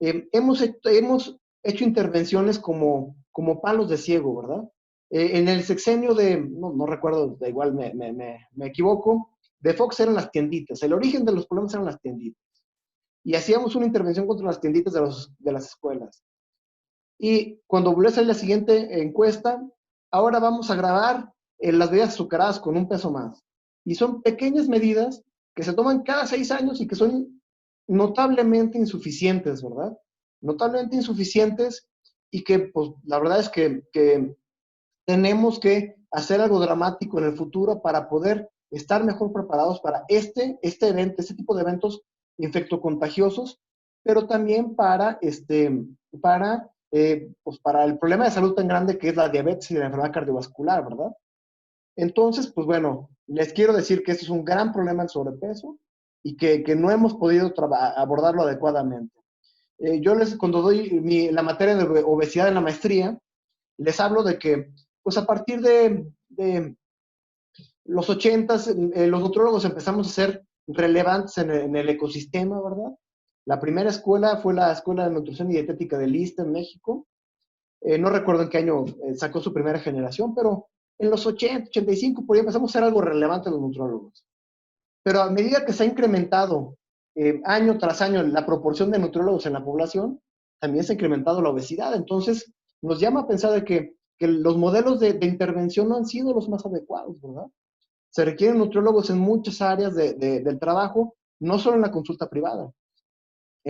Hemos hecho intervenciones como palos de ciego, ¿verdad? En el sexenio no recuerdo, da igual me equivoco, de Fox eran las tienditas, el origen de los problemas eran las tienditas. Y hacíamos una intervención contra las tienditas de las escuelas. Y cuando volvió a salir la siguiente encuesta, ahora vamos a grabar las bebidas azucaradas con $1 más. Y son pequeñas medidas que se toman cada 6 años y que son notablemente insuficientes, ¿verdad? Notablemente insuficientes, y que, pues, la verdad es que tenemos que hacer algo dramático en el futuro para poder estar mejor preparados para evento, este tipo de eventos infectocontagiosos, pero también pues para el problema de salud tan grande que es la diabetes y la enfermedad cardiovascular, ¿verdad? Entonces, pues bueno, les quiero decir que esto es un gran problema el sobrepeso y que no hemos podido abordarlo adecuadamente. Cuando doy la materia de obesidad en la maestría, les hablo de que, pues a partir de los 80, los nutriólogos empezamos a ser relevantes en el ecosistema, ¿verdad? La primera escuela fue la Escuela de Nutrición y Dietética del ISSSTE en México. No recuerdo en qué año sacó su primera generación, pero en los 80, 85, por ahí empezamos a ser algo relevante los nutriólogos. Pero a medida que se ha incrementado año tras año la proporción de nutriólogos en la población, también se ha incrementado la obesidad. Entonces, nos llama a pensar de que los modelos de intervención no han sido los más adecuados, ¿verdad? Se requieren nutriólogos en muchas áreas del trabajo, no solo en la consulta privada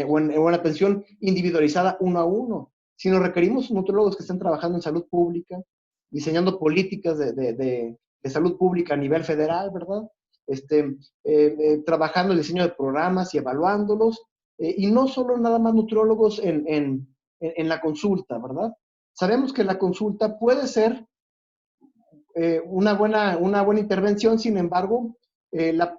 o en la atención individualizada uno a uno, sino requerimos nutriólogos que estén trabajando en salud pública, diseñando políticas de salud pública a nivel federal, ¿verdad? Trabajando el diseño de programas y evaluándolos, y no solo nada más nutriólogos en la consulta, ¿verdad? Sabemos que la consulta puede ser una buena intervención, sin embargo, la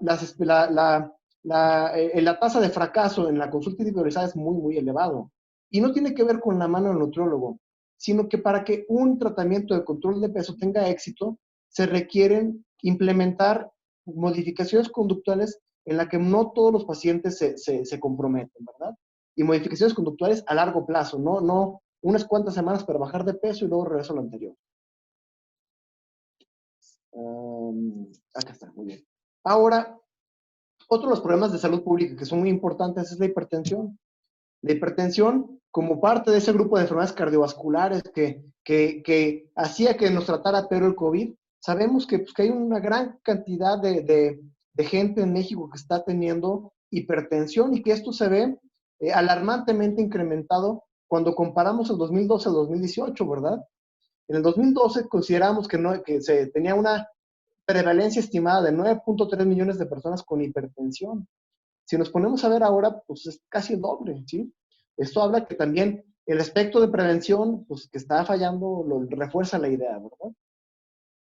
tasa de fracaso en la consulta individualizada es muy, muy elevado. Y no tiene que ver con la mano del nutriólogo, sino que para que un tratamiento de control de peso tenga éxito, se requieren implementar modificaciones conductuales en la que no todos los pacientes se comprometen, ¿verdad? Y modificaciones conductuales a largo plazo, no unas cuantas semanas para bajar de peso y luego regreso a lo anterior. Acá está, muy bien. Ahora, otro de los problemas de salud pública que son muy importantes es la hipertensión. La hipertensión, como parte de ese grupo de enfermedades cardiovasculares que hacía que nos tratara peor el COVID, sabemos pues, que hay una gran cantidad de gente en México que está teniendo hipertensión y que esto se ve alarmantemente incrementado cuando comparamos el 2012 al 2018, ¿verdad? En el 2012 consideramos que se tenía una prevalencia estimada de 9.3 millones de personas con hipertensión. Si nos ponemos a ver ahora, pues es casi el doble, ¿sí? Esto habla que también el aspecto de prevención, pues que está fallando, lo refuerza la idea, ¿verdad?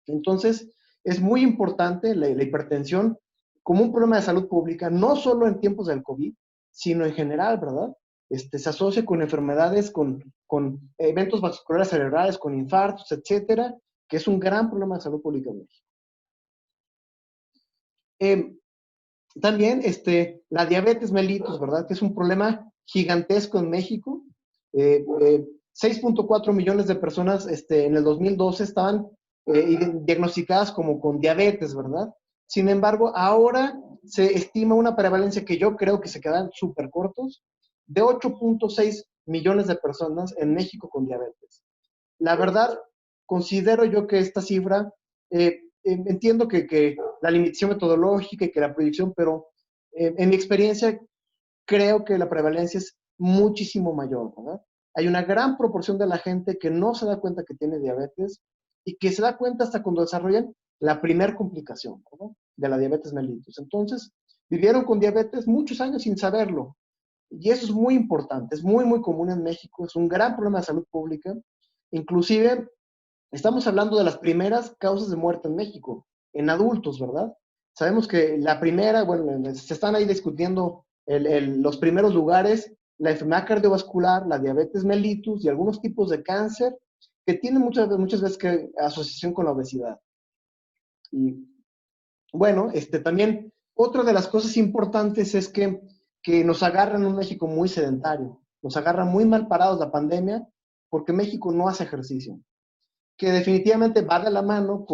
Entonces, es muy importante la hipertensión como un problema de salud pública, no solo en tiempos del COVID, sino en general, ¿verdad? Se asocia con enfermedades, con eventos vasculares cerebrales, con infartos, etcétera, que es un gran problema de salud pública en México. También la diabetes mellitus, ¿verdad? Que es un problema gigantesco en México. 6.4 millones de personas en el 2012 estaban diagnosticadas como con diabetes, ¿verdad? Sin embargo, ahora se estima una prevalencia que yo creo que se quedan súper cortos, de 8.6 millones de personas en México con diabetes. La verdad, considero yo que esta cifra, entiendo que la limitación metodológica y que la proyección, pero en mi experiencia creo que la prevalencia es muchísimo mayor, ¿verdad? Hay una gran proporción de la gente que no se da cuenta que tiene diabetes y que se da cuenta hasta cuando desarrollan la primera complicación, ¿verdad? De la diabetes mellitus. Entonces, vivieron con diabetes muchos años sin saberlo. Y eso es muy importante, es muy, muy común en México, es un gran problema de salud pública. Inclusive, estamos hablando de las primeras causas de muerte en México, en adultos, ¿verdad? Sabemos que la primera, bueno, se están ahí discutiendo los primeros lugares, la enfermedad cardiovascular, la diabetes mellitus y algunos tipos de cáncer que tienen muchas veces que asociación con la obesidad. Y bueno, también otra de las cosas importantes es que nos agarran en un México muy sedentario, nos agarra muy mal parados la pandemia porque México no hace ejercicio, que definitivamente va de la mano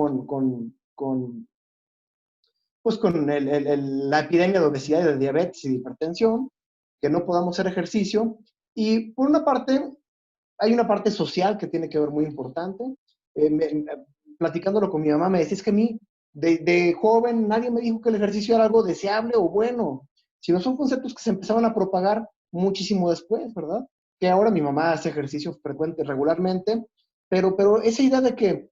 pues con la epidemia de obesidad y de diabetes y de hipertensión, que no podamos hacer ejercicio. Y por una parte, hay una parte social que tiene que ver muy importante. Platicándolo con mi mamá, me decía, es que a mí, de joven, nadie me dijo que el ejercicio era algo deseable o bueno, sino son conceptos que se empezaban a propagar muchísimo después, ¿verdad? Que ahora mi mamá hace ejercicio frecuente, regularmente, pero esa idea de que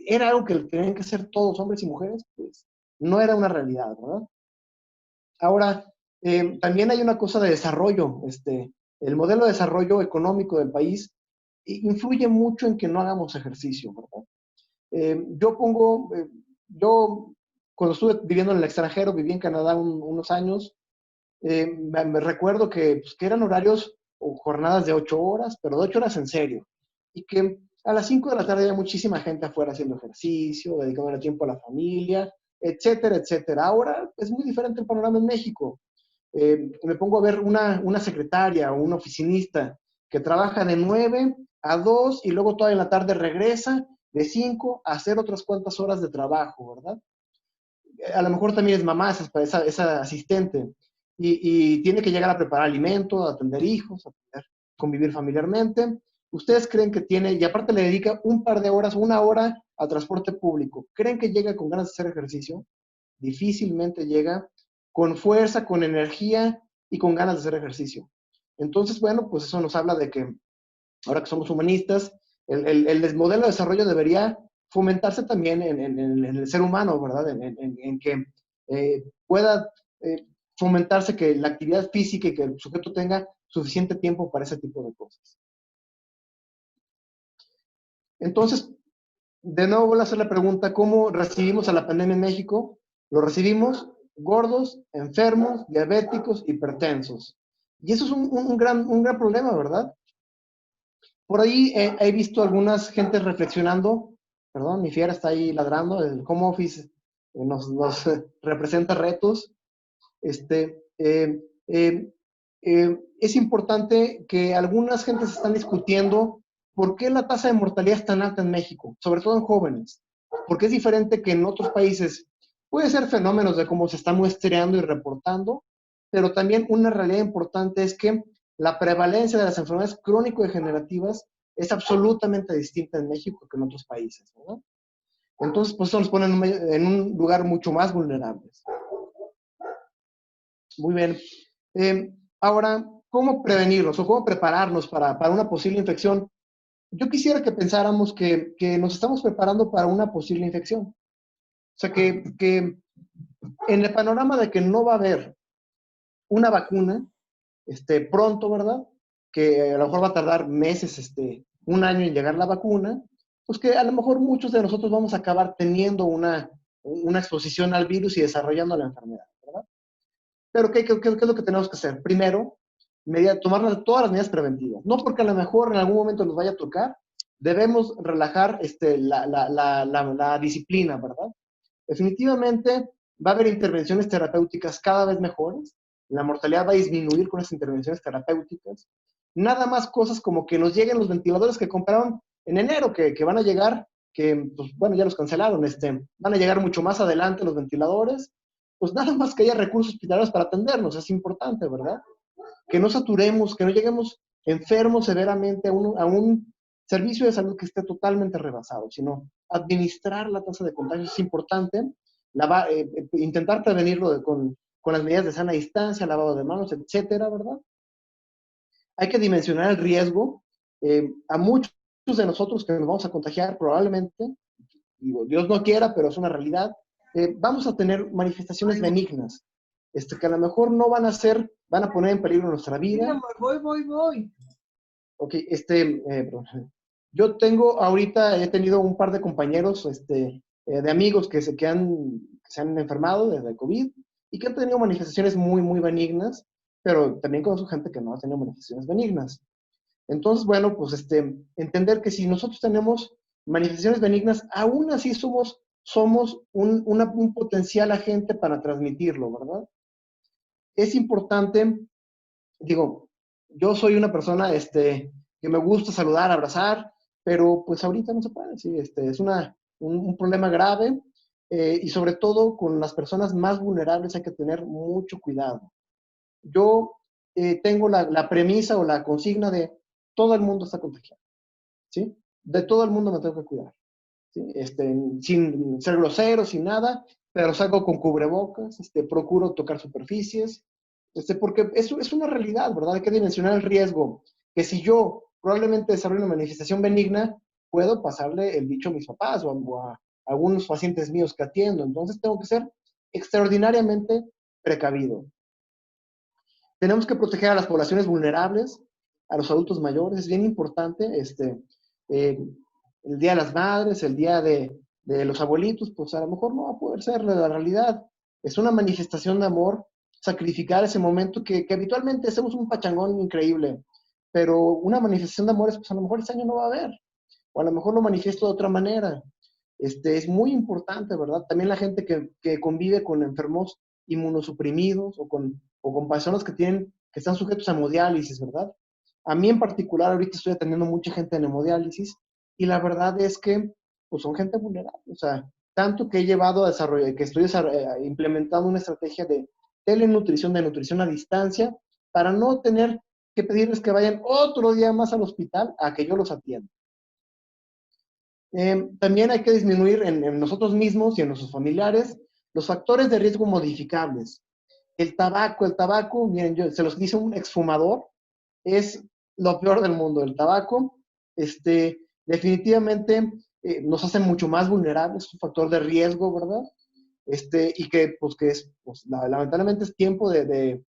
era algo que tenían que hacer todos, hombres y mujeres, pues no era una realidad, ¿verdad? Ahora, también hay una cosa de desarrollo. El modelo de desarrollo económico del país influye mucho en que no hagamos ejercicio, ¿verdad? Yo pongo yo cuando estuve viviendo en el extranjero, viví en Canadá unos años, me recuerdo que eran horarios o jornadas de 8 horas, pero de 8 horas en serio. Y que a las 5 de la tarde había muchísima gente afuera haciendo ejercicio, dedicándole tiempo a la familia, etcétera, etcétera. Ahora es muy diferente el panorama en México. Me pongo a ver una secretaria o un oficinista que trabaja de 9 a 2 y luego toda en la tarde regresa de 5 a hacer otras cuantas horas de trabajo, ¿verdad? A lo mejor también es mamá, esa asistente, y tiene que llegar a preparar alimentos, a atender hijos, a convivir familiarmente. ¿Ustedes creen que tiene, y aparte le dedica un par de horas, 1 hora al transporte público, creen que llega con ganas de hacer ejercicio? Difícilmente llega con fuerza, con energía y con ganas de hacer ejercicio. Entonces, bueno, pues eso nos habla de que ahora que somos humanistas, el modelo de desarrollo debería fomentarse también en el ser humano, ¿verdad? En que pueda fomentarse que la actividad física y que el sujeto tenga suficiente tiempo para ese tipo de cosas. Entonces, de nuevo voy a hacer la pregunta, ¿cómo recibimos a la pandemia en México? Lo recibimos gordos, enfermos, diabéticos, hipertensos. Y eso es un gran problema, ¿verdad? Por ahí he visto algunas gentes reflexionando, perdón, mi fiera está ahí ladrando, el home office nos representa retos. Este, es importante que algunas gentes están discutiendo por qué la tasa de mortalidad es tan alta en México, sobre todo en jóvenes, porque es diferente que en otros países. Puede ser fenómenos de cómo se está muestreando y reportando, pero también una realidad importante es que la prevalencia de las enfermedades crónico-degenerativas es absolutamente distinta en México que en otros países, ¿verdad? Entonces, pues eso nos pone en un lugar mucho más vulnerable. Muy bien. Ahora, ¿cómo prevenirnos o cómo prepararnos para una posible infección? Yo quisiera que pensáramos que nos estamos preparando para una posible infección. O sea, que en el panorama de que no va a haber una vacuna pronto, ¿verdad? Que a lo mejor va a tardar meses, 1 año en llegar la vacuna, pues que a lo mejor muchos de nosotros vamos a acabar teniendo una exposición al virus y desarrollando la enfermedad, ¿verdad? Pero ¿qué es lo que tenemos que hacer? Primero, tomar todas las medidas preventivas. No porque a lo mejor en algún momento nos vaya a tocar, debemos relajar la disciplina, ¿verdad? Definitivamente va a haber intervenciones terapéuticas cada vez mejores. La mortalidad va a disminuir con esas intervenciones terapéuticas. Nada más cosas como que nos lleguen los ventiladores que compraron en enero, que van a llegar, que pues bueno, ya los cancelaron, van a llegar mucho más adelante los ventiladores. Pues nada más que haya recursos hospitalarios para atendernos, es importante, ¿verdad? Que no saturemos, que no lleguemos enfermos severamente a un servicio de salud que esté totalmente rebasado, sino administrar la tasa de contagio es importante, intentar prevenirlo con las medidas de sana distancia, lavado de manos, etcétera, ¿verdad? Hay que dimensionar el riesgo. A muchos de nosotros que nos vamos a contagiar probablemente, digo, Dios no quiera, pero es una realidad, vamos a tener manifestaciones benignas, que a lo mejor no van a poner en peligro nuestra vida. Mira, voy. Ok, yo he tenido un par de compañeros, de amigos que se han enfermado de COVID y que han tenido manifestaciones muy, muy benignas, pero también conozco gente que no ha tenido manifestaciones benignas. Entonces, bueno, pues entender que si nosotros tenemos manifestaciones benignas, aún así somos un potencial agente para transmitirlo, ¿verdad? Es importante, digo, yo soy una persona que me gusta saludar, abrazar, pero pues ahorita no se puede, sí, es un problema grave y sobre todo con las personas más vulnerables hay que tener mucho cuidado. Yo tengo la premisa o la consigna de todo el mundo está contagiado, ¿sí? De todo el mundo me tengo que cuidar, ¿sí? Sin ser grosero, sin nada, pero salgo con cubrebocas, procuro tocar superficies, porque eso es una realidad, ¿verdad? Hay que dimensionar el riesgo, que si yo probablemente desarrollo una manifestación benigna, puedo pasarle el bicho a mis papás o a algunos pacientes míos que atiendo, entonces tengo que ser extraordinariamente precavido. Tenemos que proteger a las poblaciones vulnerables, a los adultos mayores, es bien importante, el Día de las Madres, el Día de de los abuelitos, pues a lo mejor no va a poder ser la realidad. Es una manifestación de amor sacrificar ese momento que habitualmente hacemos un pachangón increíble, pero una manifestación de amor es, pues a lo mejor ese año no va a haber, o a lo mejor lo manifiesto de otra manera. Es muy importante, ¿verdad? También la gente que convive con enfermos inmunosuprimidos o con personas que están sujetos a hemodiálisis, ¿verdad? A mí en particular ahorita estoy atendiendo mucha gente en hemodiálisis y la verdad es que pues son gente vulnerable, o sea, tanto que he llevado a desarrollar, que estoy implementando una estrategia de telenutrición, de nutrición a distancia, para no tener que pedirles que vayan otro día más al hospital a que yo los atienda. También hay que disminuir en nosotros mismos y en nuestros familiares los factores de riesgo modificables. El tabaco, miren, yo se los dice un exfumador, es lo peor del mundo. El tabaco, definitivamente nos hace mucho más vulnerables, es un factor de riesgo, ¿verdad? Y que, pues, lamentablemente es tiempo de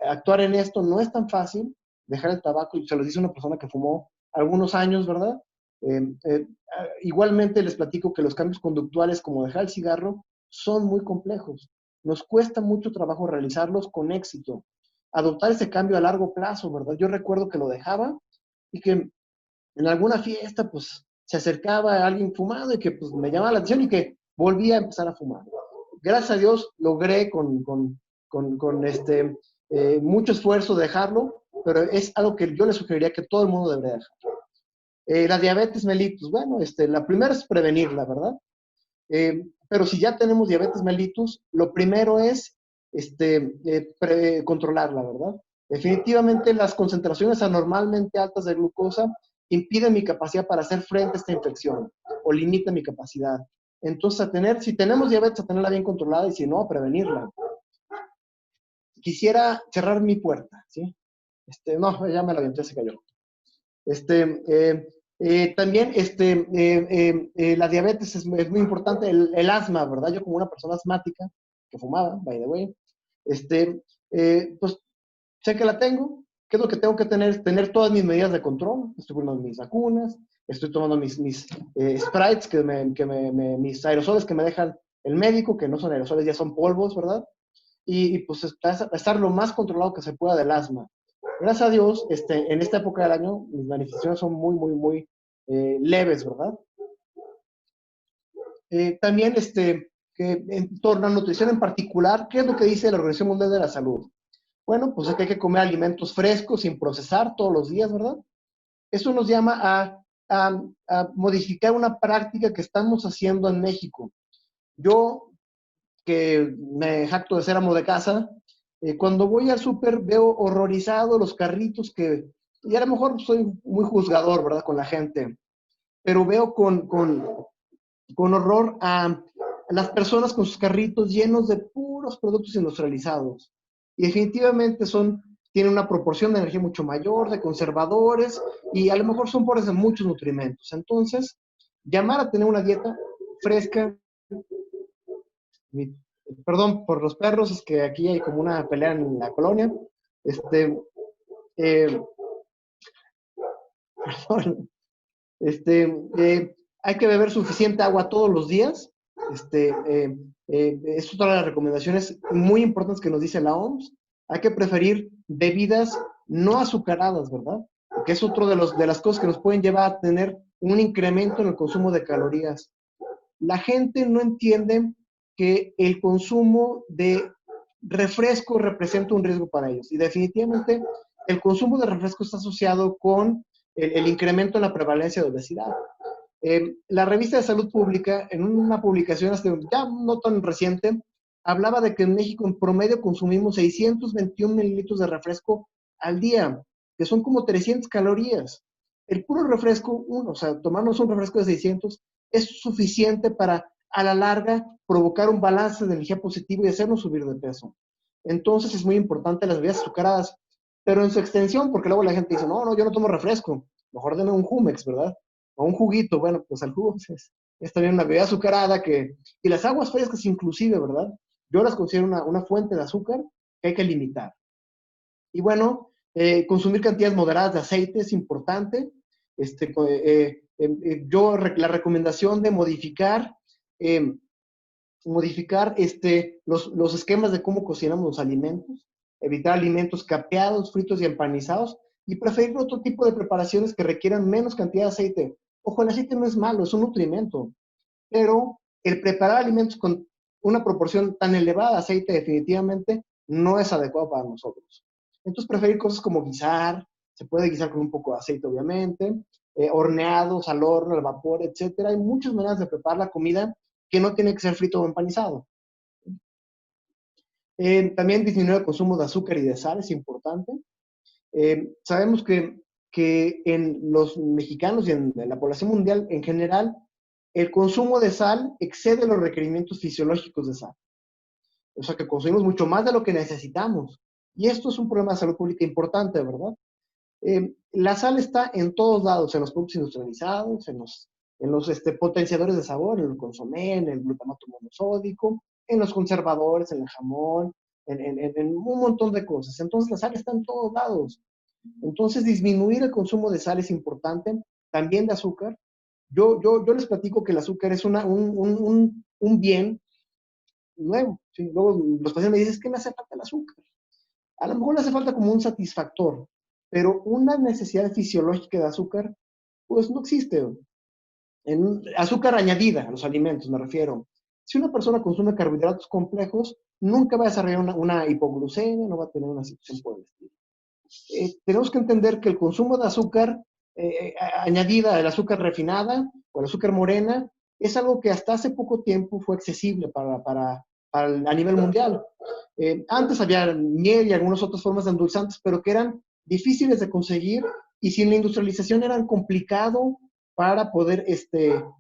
actuar en esto. No es tan fácil dejar el tabaco, y se los dice una persona que fumó algunos años, ¿verdad? Igualmente les platico que los cambios conductuales, como dejar el cigarro, son muy complejos. Nos cuesta mucho trabajo realizarlos con éxito. Adoptar ese cambio a largo plazo, ¿verdad? Yo recuerdo que lo dejaba y que en alguna fiesta, pues, se acercaba a alguien fumado y que, pues, me llamaba la atención y que volvía a empezar a fumar. Gracias a Dios logré con mucho esfuerzo dejarlo, pero es algo que yo le sugeriría que todo el mundo debería dejar. La diabetes mellitus, bueno, la primera es prevenirla, ¿verdad? Pero si ya tenemos diabetes mellitus, lo primero es controlarla, ¿verdad? Definitivamente las concentraciones anormalmente altas de glucosa impiden mi capacidad para hacer frente a esta infección o limitan mi capacidad. Entonces, si tenemos diabetes, a tenerla bien controlada y si no, a prevenirla. Quisiera cerrar mi puerta, ¿sí? No, ya me la aventé, se cayó. También la diabetes es muy importante, el asma, ¿verdad? Yo como una persona asmática que fumaba, by the way, pues sé que la tengo. ¿Qué es lo que tengo que tener? Tener todas mis medidas de control. Estoy tomando mis vacunas, estoy tomando mis sprites, mis aerosoles que me dejan el médico, que no son aerosoles, ya son polvos, ¿verdad? Y pues estar lo más controlado que se pueda del asma. Gracias a Dios, en esta época del año, mis manifestaciones son muy, muy, muy leves, ¿verdad? También, que en torno a nutrición en particular, ¿qué es lo que dice la Organización Mundial de la Salud? Bueno, pues es que hay que comer alimentos frescos, sin procesar todos los días, ¿verdad? Eso nos llama a modificar una práctica que estamos haciendo en México. Yo, que me jacto de ser amo de casa, cuando voy al súper veo horrorizado los carritos y a lo mejor soy muy juzgador, ¿verdad?, con la gente, pero veo con horror a las personas con sus carritos llenos de puros productos industrializados. Y definitivamente tienen una proporción de energía mucho mayor, de conservadores, y a lo mejor son pobres de muchos nutrimentos. Entonces, llamar a tener una dieta fresca. Perdón por los perros, es que aquí hay como una pelea en la colonia. Eh, perdón, hay que beber suficiente agua todos los días. Es otra de las recomendaciones muy importantes que nos dice la OMS. Hay que preferir bebidas no azucaradas, ¿verdad? Porque es otro de las cosas que nos pueden llevar a tener un incremento en el consumo de calorías. La gente no entiende que el consumo de refresco representa un riesgo para ellos. Y definitivamente el consumo de refresco está asociado con el incremento en la prevalencia de obesidad. La revista de Salud Pública, en una publicación ya no tan reciente, hablaba de que en México en promedio consumimos 621 mililitros de refresco al día, que son como 300 calorías. El puro refresco, o sea, tomarnos un refresco de 600 es suficiente para, a la larga, provocar un balance de energía positivo y hacernos subir de peso. Entonces es muy importante las bebidas azucaradas, pero en su extensión, porque luego la gente dice, no, yo no tomo refresco, mejor denme un Jumex, ¿verdad? O un juguito. Bueno, pues el jugo es también una bebida azucarada y las aguas frescas inclusive, ¿verdad? Yo las considero una fuente de azúcar que hay que limitar. Y bueno, consumir cantidades moderadas de aceite es importante. La recomendación de modificar los esquemas de cómo cocinamos los alimentos, evitar alimentos capeados, fritos y empanizados, y preferir otro tipo de preparaciones que requieran menos cantidad de aceite. Ojo, el aceite no es malo, es un nutrimento, pero el preparar alimentos con una proporción tan elevada de aceite definitivamente no es adecuado para nosotros. Entonces, preferir cosas como guisar, se puede guisar con un poco de aceite, obviamente, horneados, al horno, al vapor, etcétera. Hay muchas maneras de preparar la comida que no tiene que ser frito o empanizado. También disminuir el consumo de azúcar y de sal es importante. Sabemos que en los mexicanos y en la población mundial en general, el consumo de sal excede los requerimientos fisiológicos de sal. O sea que consumimos mucho más de lo que necesitamos. Y esto es un problema de salud pública importante, ¿verdad? La sal está en todos lados, en los productos industrializados, en los potenciadores de sabor, en el consomé, en el glutamato monosódico, en los conservadores, en el jamón, en un montón de cosas. Entonces la sal está en todos lados. Entonces disminuir el consumo de sal es importante, también de azúcar. Yo les platico que el azúcar es un bien nuevo. ¿Sí? Luego los pacientes me dicen, es que me hace falta el azúcar. A lo mejor le hace falta como un satisfactor, pero una necesidad fisiológica de azúcar, pues no existe. Azúcar añadida a los alimentos, me refiero. Si una persona consume carbohidratos complejos, nunca va a desarrollar una hipoglucemia, no va a tener una situación por el estilo. Tenemos que entender que el consumo de azúcar añadida, el azúcar refinada o el azúcar morena, es algo que hasta hace poco tiempo fue accesible a nivel mundial. Antes había miel y algunas otras formas de endulzantes, pero que eran difíciles de conseguir y sin la industrialización eran complicado para poder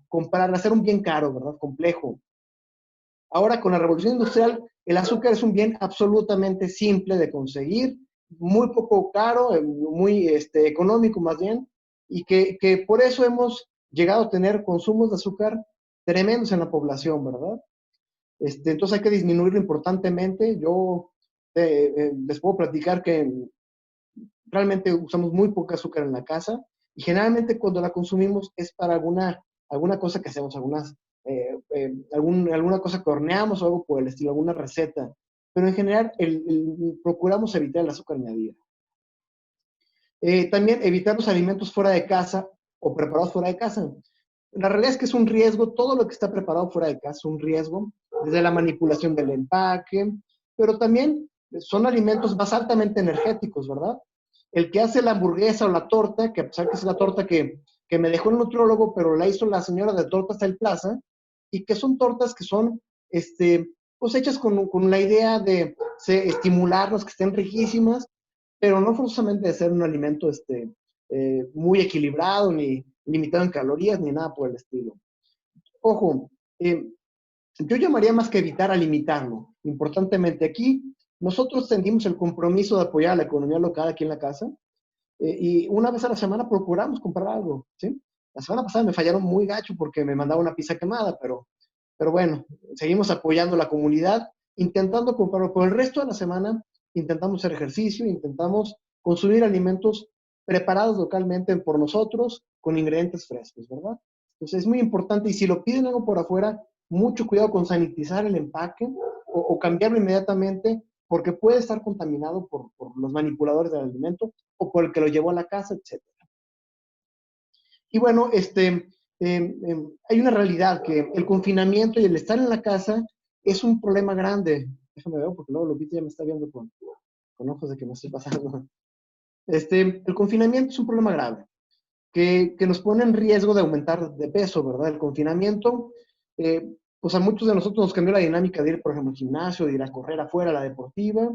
comprar, hacer un bien caro, ¿verdad? Complejo. Ahora, con la revolución industrial, el azúcar es un bien absolutamente simple de conseguir, muy poco caro, muy económico más bien, y que por eso hemos llegado a tener consumos de azúcar tremendos en la población, ¿verdad? Entonces hay que disminuirlo importantemente. Yo les puedo platicar que realmente usamos muy poca azúcar en la casa y generalmente cuando la consumimos es para alguna cosa que hacemos, alguna cosa que horneamos o algo por el estilo, alguna receta. Pero en general procuramos evitar el azúcar añadida. También evitar los alimentos fuera de casa o preparados fuera de casa. La realidad es que es un riesgo, todo lo que está preparado fuera de casa es un riesgo, desde la manipulación del empaque, pero también son alimentos más altamente energéticos, ¿verdad? El que hace la hamburguesa o la torta, que a pesar que es la torta que me dejó el nutriólogo, pero la hizo la señora de Tortas del Plaza, y que son tortas que son, pues hechas con la idea de estimularnos, que estén riquísimas, pero no forzosamente de ser un alimento muy equilibrado, ni limitado en calorías, ni nada por el estilo. Ojo, yo llamaría más que evitar a limitarlo. Importantemente, aquí nosotros sentimos el compromiso de apoyar a la economía local aquí en la casa, y una vez a la semana procuramos comprar algo, ¿sí? La semana pasada me fallaron muy gacho porque me mandaba una pizza quemada, pero bueno, seguimos apoyando a la comunidad, intentando comprarlo. Por el resto de la semana intentamos hacer ejercicio, intentamos consumir alimentos preparados localmente por nosotros, con ingredientes frescos, ¿verdad? Entonces es muy importante, y si lo piden algo por afuera, mucho cuidado con sanitizar el empaque o cambiarlo inmediatamente, porque puede estar contaminado por los manipuladores del alimento o por el que lo llevó a la casa, etc. Y bueno, hay una realidad, que el confinamiento y el estar en la casa es un problema grande. Déjame ver, porque luego Lupita ya me está viendo con ojos de que me estoy pasando. El confinamiento es un problema grave, que nos pone en riesgo de aumentar de peso, ¿verdad? El confinamiento, pues a muchos de nosotros nos cambió la dinámica de ir, por ejemplo, al gimnasio, de ir a correr afuera, a la deportiva,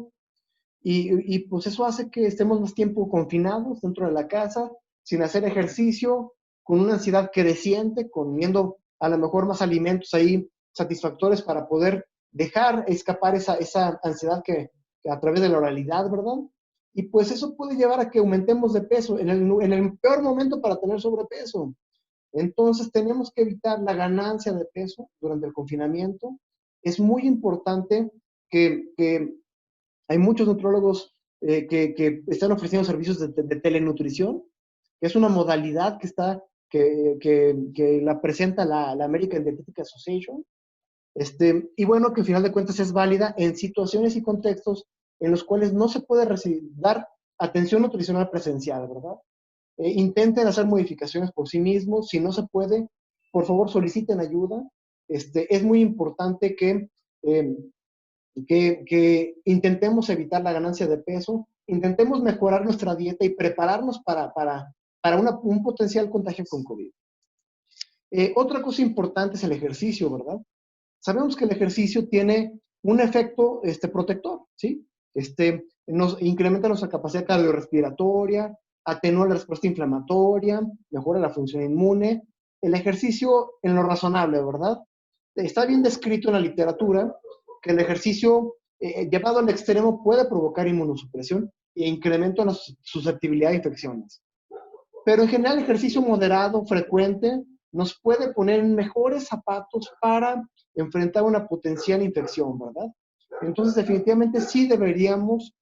y pues eso hace que estemos más tiempo confinados dentro de la casa, sin hacer ejercicio, con una ansiedad creciente, comiendo a lo mejor más alimentos ahí satisfactorios para poder dejar escapar esa ansiedad que a través de la oralidad, ¿verdad? Y pues eso puede llevar a que aumentemos de peso en el peor momento para tener sobrepeso. Entonces tenemos que evitar la ganancia de peso durante el confinamiento. Es muy importante que hay muchos nutrólogos que están ofreciendo servicios de telenutrición, que es una modalidad que la presenta la American Dietetic Association. Y bueno, que al final de cuentas es válida en situaciones y contextos en los cuales no se puede dar atención nutricional presencial, ¿verdad? Intenten hacer modificaciones por sí mismos. Si no se puede, por favor soliciten ayuda. Es muy importante eh, que intentemos evitar la ganancia de peso, intentemos mejorar nuestra dieta y prepararnos para un potencial contagio con COVID. Otra cosa importante es el ejercicio, ¿verdad? Sabemos que el ejercicio tiene un efecto protector, ¿sí? Nos incrementa nuestra capacidad cardiorrespiratoria, atenúa la respuesta inflamatoria, mejora la función inmune. El ejercicio en lo razonable, ¿verdad? Está bien descrito en la literatura que el ejercicio llevado al extremo puede provocar inmunosupresión e incremento en la susceptibilidad a infecciones. Pero en general el ejercicio moderado, frecuente, nos puede poner en mejores zapatos para enfrentar una potencial infección, ¿verdad? Entonces, definitivamente sí deberíamos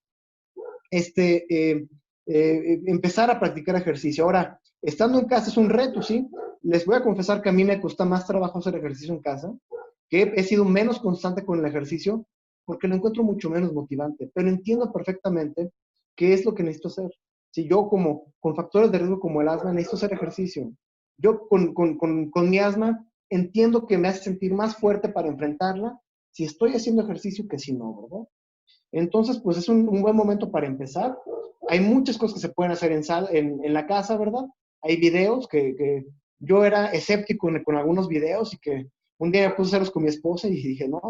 empezar a practicar ejercicio. Ahora, estando en casa es un reto, ¿sí? Les voy a confesar que a mí me cuesta más trabajo hacer ejercicio en casa, que he sido menos constante con el ejercicio porque lo encuentro mucho menos motivante, pero entiendo perfectamente qué es lo que necesito hacer. Si yo con factores de riesgo como el asma necesito hacer ejercicio, yo con mi asma entiendo que me hace sentir más fuerte para enfrentarla si estoy haciendo ejercicio que si no, ¿verdad? Entonces, pues es un buen momento para empezar. Hay muchas cosas que se pueden hacer en la casa, ¿verdad? Hay videos que yo era escéptico con algunos videos y que un día me puse a hacerlos con mi esposa y dije, no,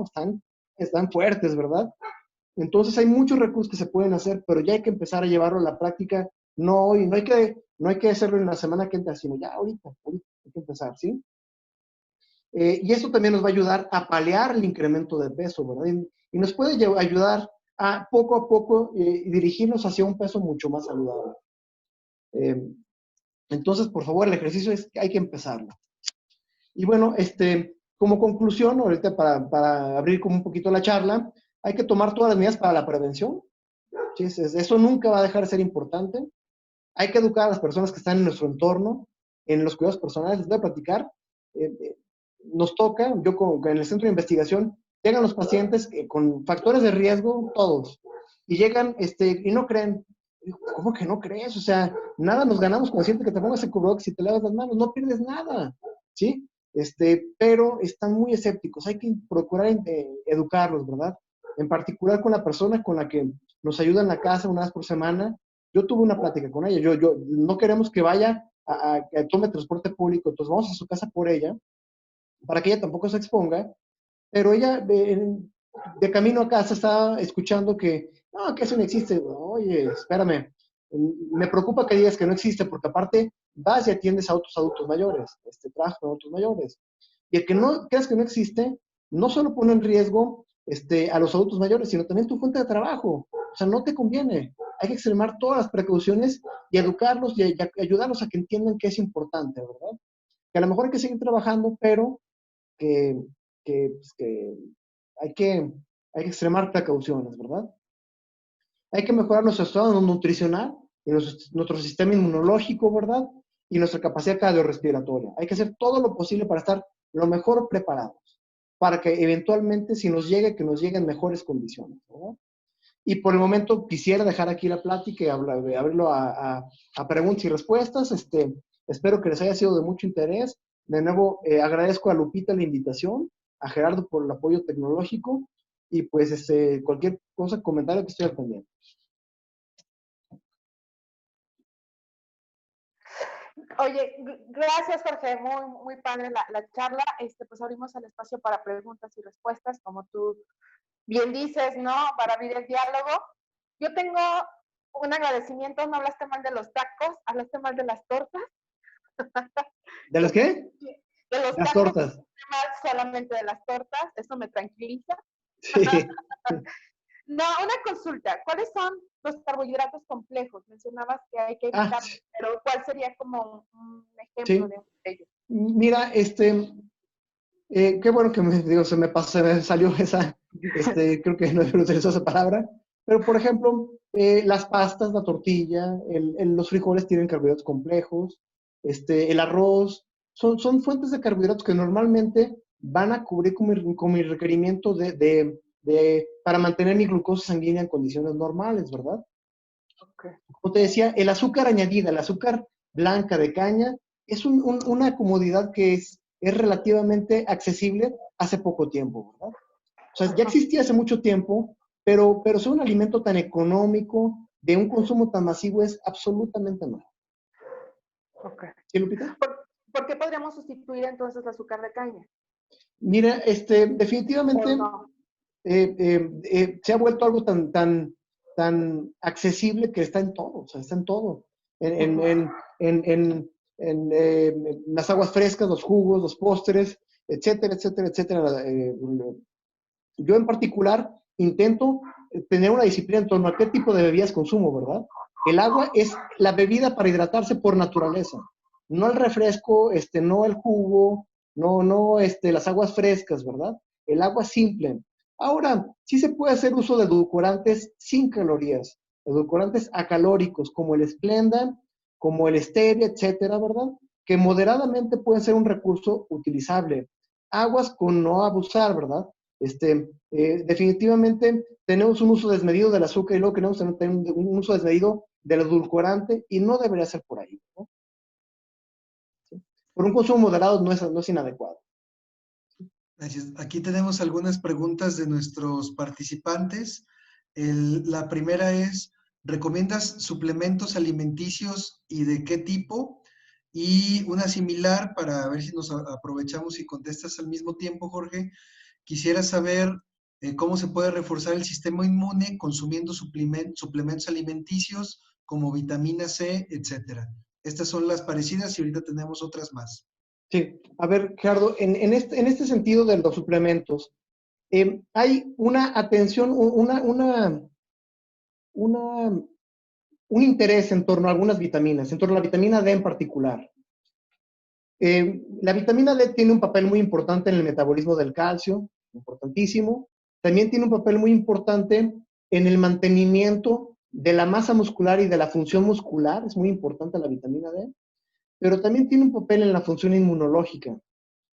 están fuertes, ¿verdad? Entonces hay muchos recursos que se pueden hacer, pero ya hay que empezar a llevarlo a la práctica, no hoy, no hay que hacerlo en la semana que entra, sino ya ahorita hay que empezar, ¿sí? Y eso también nos va a ayudar a paliar el incremento de peso, ¿verdad? Y nos puede ayudar a poco dirigirnos hacia un peso mucho más saludable. Eh, entonces, por favor, el ejercicio hay que empezarlo. Y bueno, como conclusión, ahorita para abrir como un poquito la charla, hay que tomar todas las medidas para la prevención. ¿Sí? Eso nunca va a dejar de ser importante. Hay que educar a las personas que están en nuestro entorno, en los cuidados personales. Les voy a platicar. Nos toca, en el centro de investigación, llegan los pacientes con factores de riesgo, todos, y llegan y no creen. ¿Cómo que no crees? O sea, nada nos ganamos con decirte que te pongas el cubrebocas y te lavas las manos, no pierdes nada, ¿sí? Pero están muy escépticos, hay que procurar educarlos, ¿verdad? En particular con la persona con la que nos ayuda en la casa una vez por semana. Yo tuve una plática con ella, yo no queremos que vaya a tome transporte público, entonces vamos a su casa por ella, para que ella tampoco se exponga, pero ella de camino a casa estaba escuchando que, no, que eso no existe. Oye, espérame, me preocupa que digas que no existe, porque aparte vas y atiendes a otros adultos mayores, trabajas con adultos mayores. Y el que no creas que no existe, no solo pone en riesgo a los adultos mayores, sino también tu fuente de trabajo. O sea, no te conviene. Hay que extremar todas las precauciones y educarlos y ayudarlos a que entiendan que es importante, ¿verdad? Que a lo mejor hay que seguir trabajando, pero que, que hay que extremar precauciones, ¿verdad? Hay que mejorar nuestro estado nutricional y nuestro sistema inmunológico, ¿verdad? Y nuestra capacidad cardiorrespiratoria. Hay que hacer todo lo posible para estar lo mejor preparados, para que eventualmente, si nos llegue, que nos lleguen mejores condiciones, ¿verdad? Y por el momento quisiera dejar aquí la plática y abrirlo a preguntas y respuestas. Espero que les haya sido de mucho interés. De nuevo, agradezco a Lupita la invitación, a Gerardo por el apoyo tecnológico y pues cualquier cosa, comentario que estoy al pendiente. Oye, gracias Jorge, muy padre la charla. Pues abrimos el espacio para preguntas y respuestas, como tú bien dices, ¿no? Para abrir el diálogo. Yo tengo un agradecimiento, no hablaste mal de los tacos, hablaste mal de las tortas. ¿De las qué? De los las tacos, tortas. mal solamente de las tortas, eso me tranquiliza. Sí. No, una consulta, ¿cuáles son los carbohidratos complejos? Mencionabas que hay que evitar, pero ¿cuál sería como un ejemplo de ellos? Mira, qué bueno que se me salió esa, creo que no utilizó esa palabra, pero por ejemplo, las pastas, la tortilla, los frijoles tienen carbohidratos complejos, el arroz, son fuentes de carbohidratos que normalmente van a cubrir con mi requerimiento para mantener mi glucosa sanguínea en condiciones normales, ¿verdad? Okay. Como te decía, el azúcar añadida, el azúcar blanca de caña, es una comodidad que es relativamente accesible hace poco tiempo, ¿verdad? O sea, ya existía hace mucho tiempo, pero ser un alimento tan económico, de un consumo tan masivo, es absolutamente malo. Okay. ¿Sí, Lupita? ¿Por qué podríamos sustituir entonces el azúcar de caña? Mira, definitivamente No. se ha vuelto algo tan accesible que está en todo, o sea, está en todo. En las aguas frescas, los jugos, los postres, etcétera, etcétera, etcétera. Yo en particular intento tener una disciplina en torno a qué tipo de bebidas consumo, ¿verdad? El agua es la bebida para hidratarse por naturaleza, no el refresco, no el jugo, no, las aguas frescas, ¿verdad? El agua simple. Ahora, sí se puede hacer uso de edulcorantes sin calorías, edulcorantes acalóricos como el Splenda, como el stevia, etcétera, ¿verdad? Que moderadamente pueden ser un recurso utilizable. Aguas con no abusar, ¿verdad? Definitivamente tenemos un uso desmedido del azúcar y luego queremos tener un uso desmedido del edulcorante y no debería ser por ahí, ¿no? ¿Sí? Por un consumo moderado no es inadecuado. Gracias. Aquí tenemos algunas preguntas de nuestros participantes. La primera es, ¿recomiendas suplementos alimenticios y de qué tipo? Y una similar, para ver si nos aprovechamos y contestas al mismo tiempo, Jorge. Quisiera saber cómo se puede reforzar el sistema inmune consumiendo suplementos alimenticios como vitamina C, etcétera. Estas son las parecidas y ahorita tenemos otras más. Sí, a ver, Gerardo, en este sentido de los suplementos, hay una atención, un interés en torno a algunas vitaminas, en torno a la vitamina D en particular. La vitamina D tiene un papel muy importante en el metabolismo del calcio, importantísimo. También tiene un papel muy importante en el mantenimiento de la masa muscular y de la función muscular, es muy importante la vitamina D, pero también tiene un papel en la función inmunológica.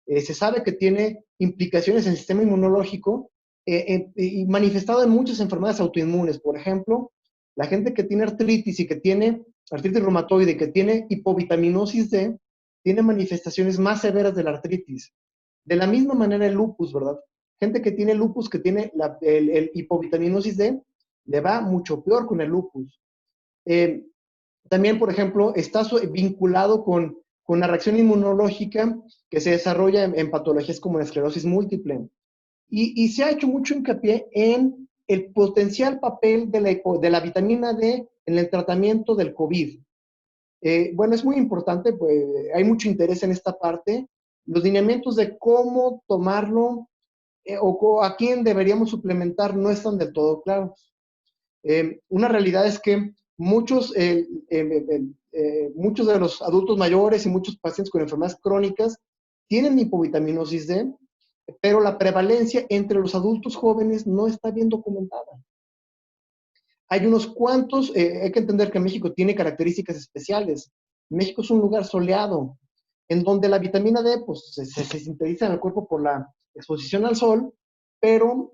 Se sabe que tiene implicaciones en el sistema inmunológico y manifestado en muchas enfermedades autoinmunes. Por ejemplo, la gente que tiene artritis y que tiene artritis reumatoide y que tiene hipovitaminosis D, tiene manifestaciones más severas de la artritis. De la misma manera el lupus, ¿verdad? Gente que tiene lupus, que tiene el hipovitaminosis D, le va mucho peor con el lupus. También, por ejemplo, está vinculado con la reacción inmunológica que se desarrolla en patologías como la esclerosis múltiple. Y se ha hecho mucho hincapié en el potencial papel de la vitamina D en el tratamiento del COVID. Bueno, es muy importante, pues hay mucho interés en esta parte. Los lineamientos de cómo tomarlo o a quién deberíamos suplementar no están del todo claros. Una realidad es que muchos de los adultos mayores y muchos pacientes con enfermedades crónicas tienen hipovitaminosis D, pero la prevalencia entre los adultos jóvenes no está bien documentada. Hay unos cuantos, hay que entender que México tiene características especiales. México es un lugar soleado, en donde la vitamina D pues, se sintetiza en el cuerpo por la exposición al sol, pero,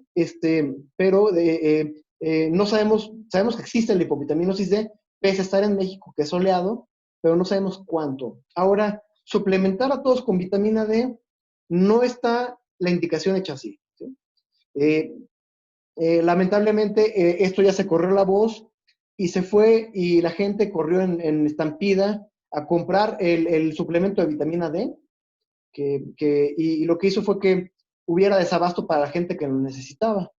no sabemos que existe la hipovitaminosis D, pese a estar en México, que es soleado, pero no sabemos cuánto. Ahora, suplementar a todos con vitamina D no está la indicación hecha así, ¿sí? Lamentablemente, esto ya se corrió la voz y se fue y la gente corrió en estampida a comprar el suplemento de vitamina D, y lo que hizo fue que hubiera desabasto para la gente que lo necesitaba,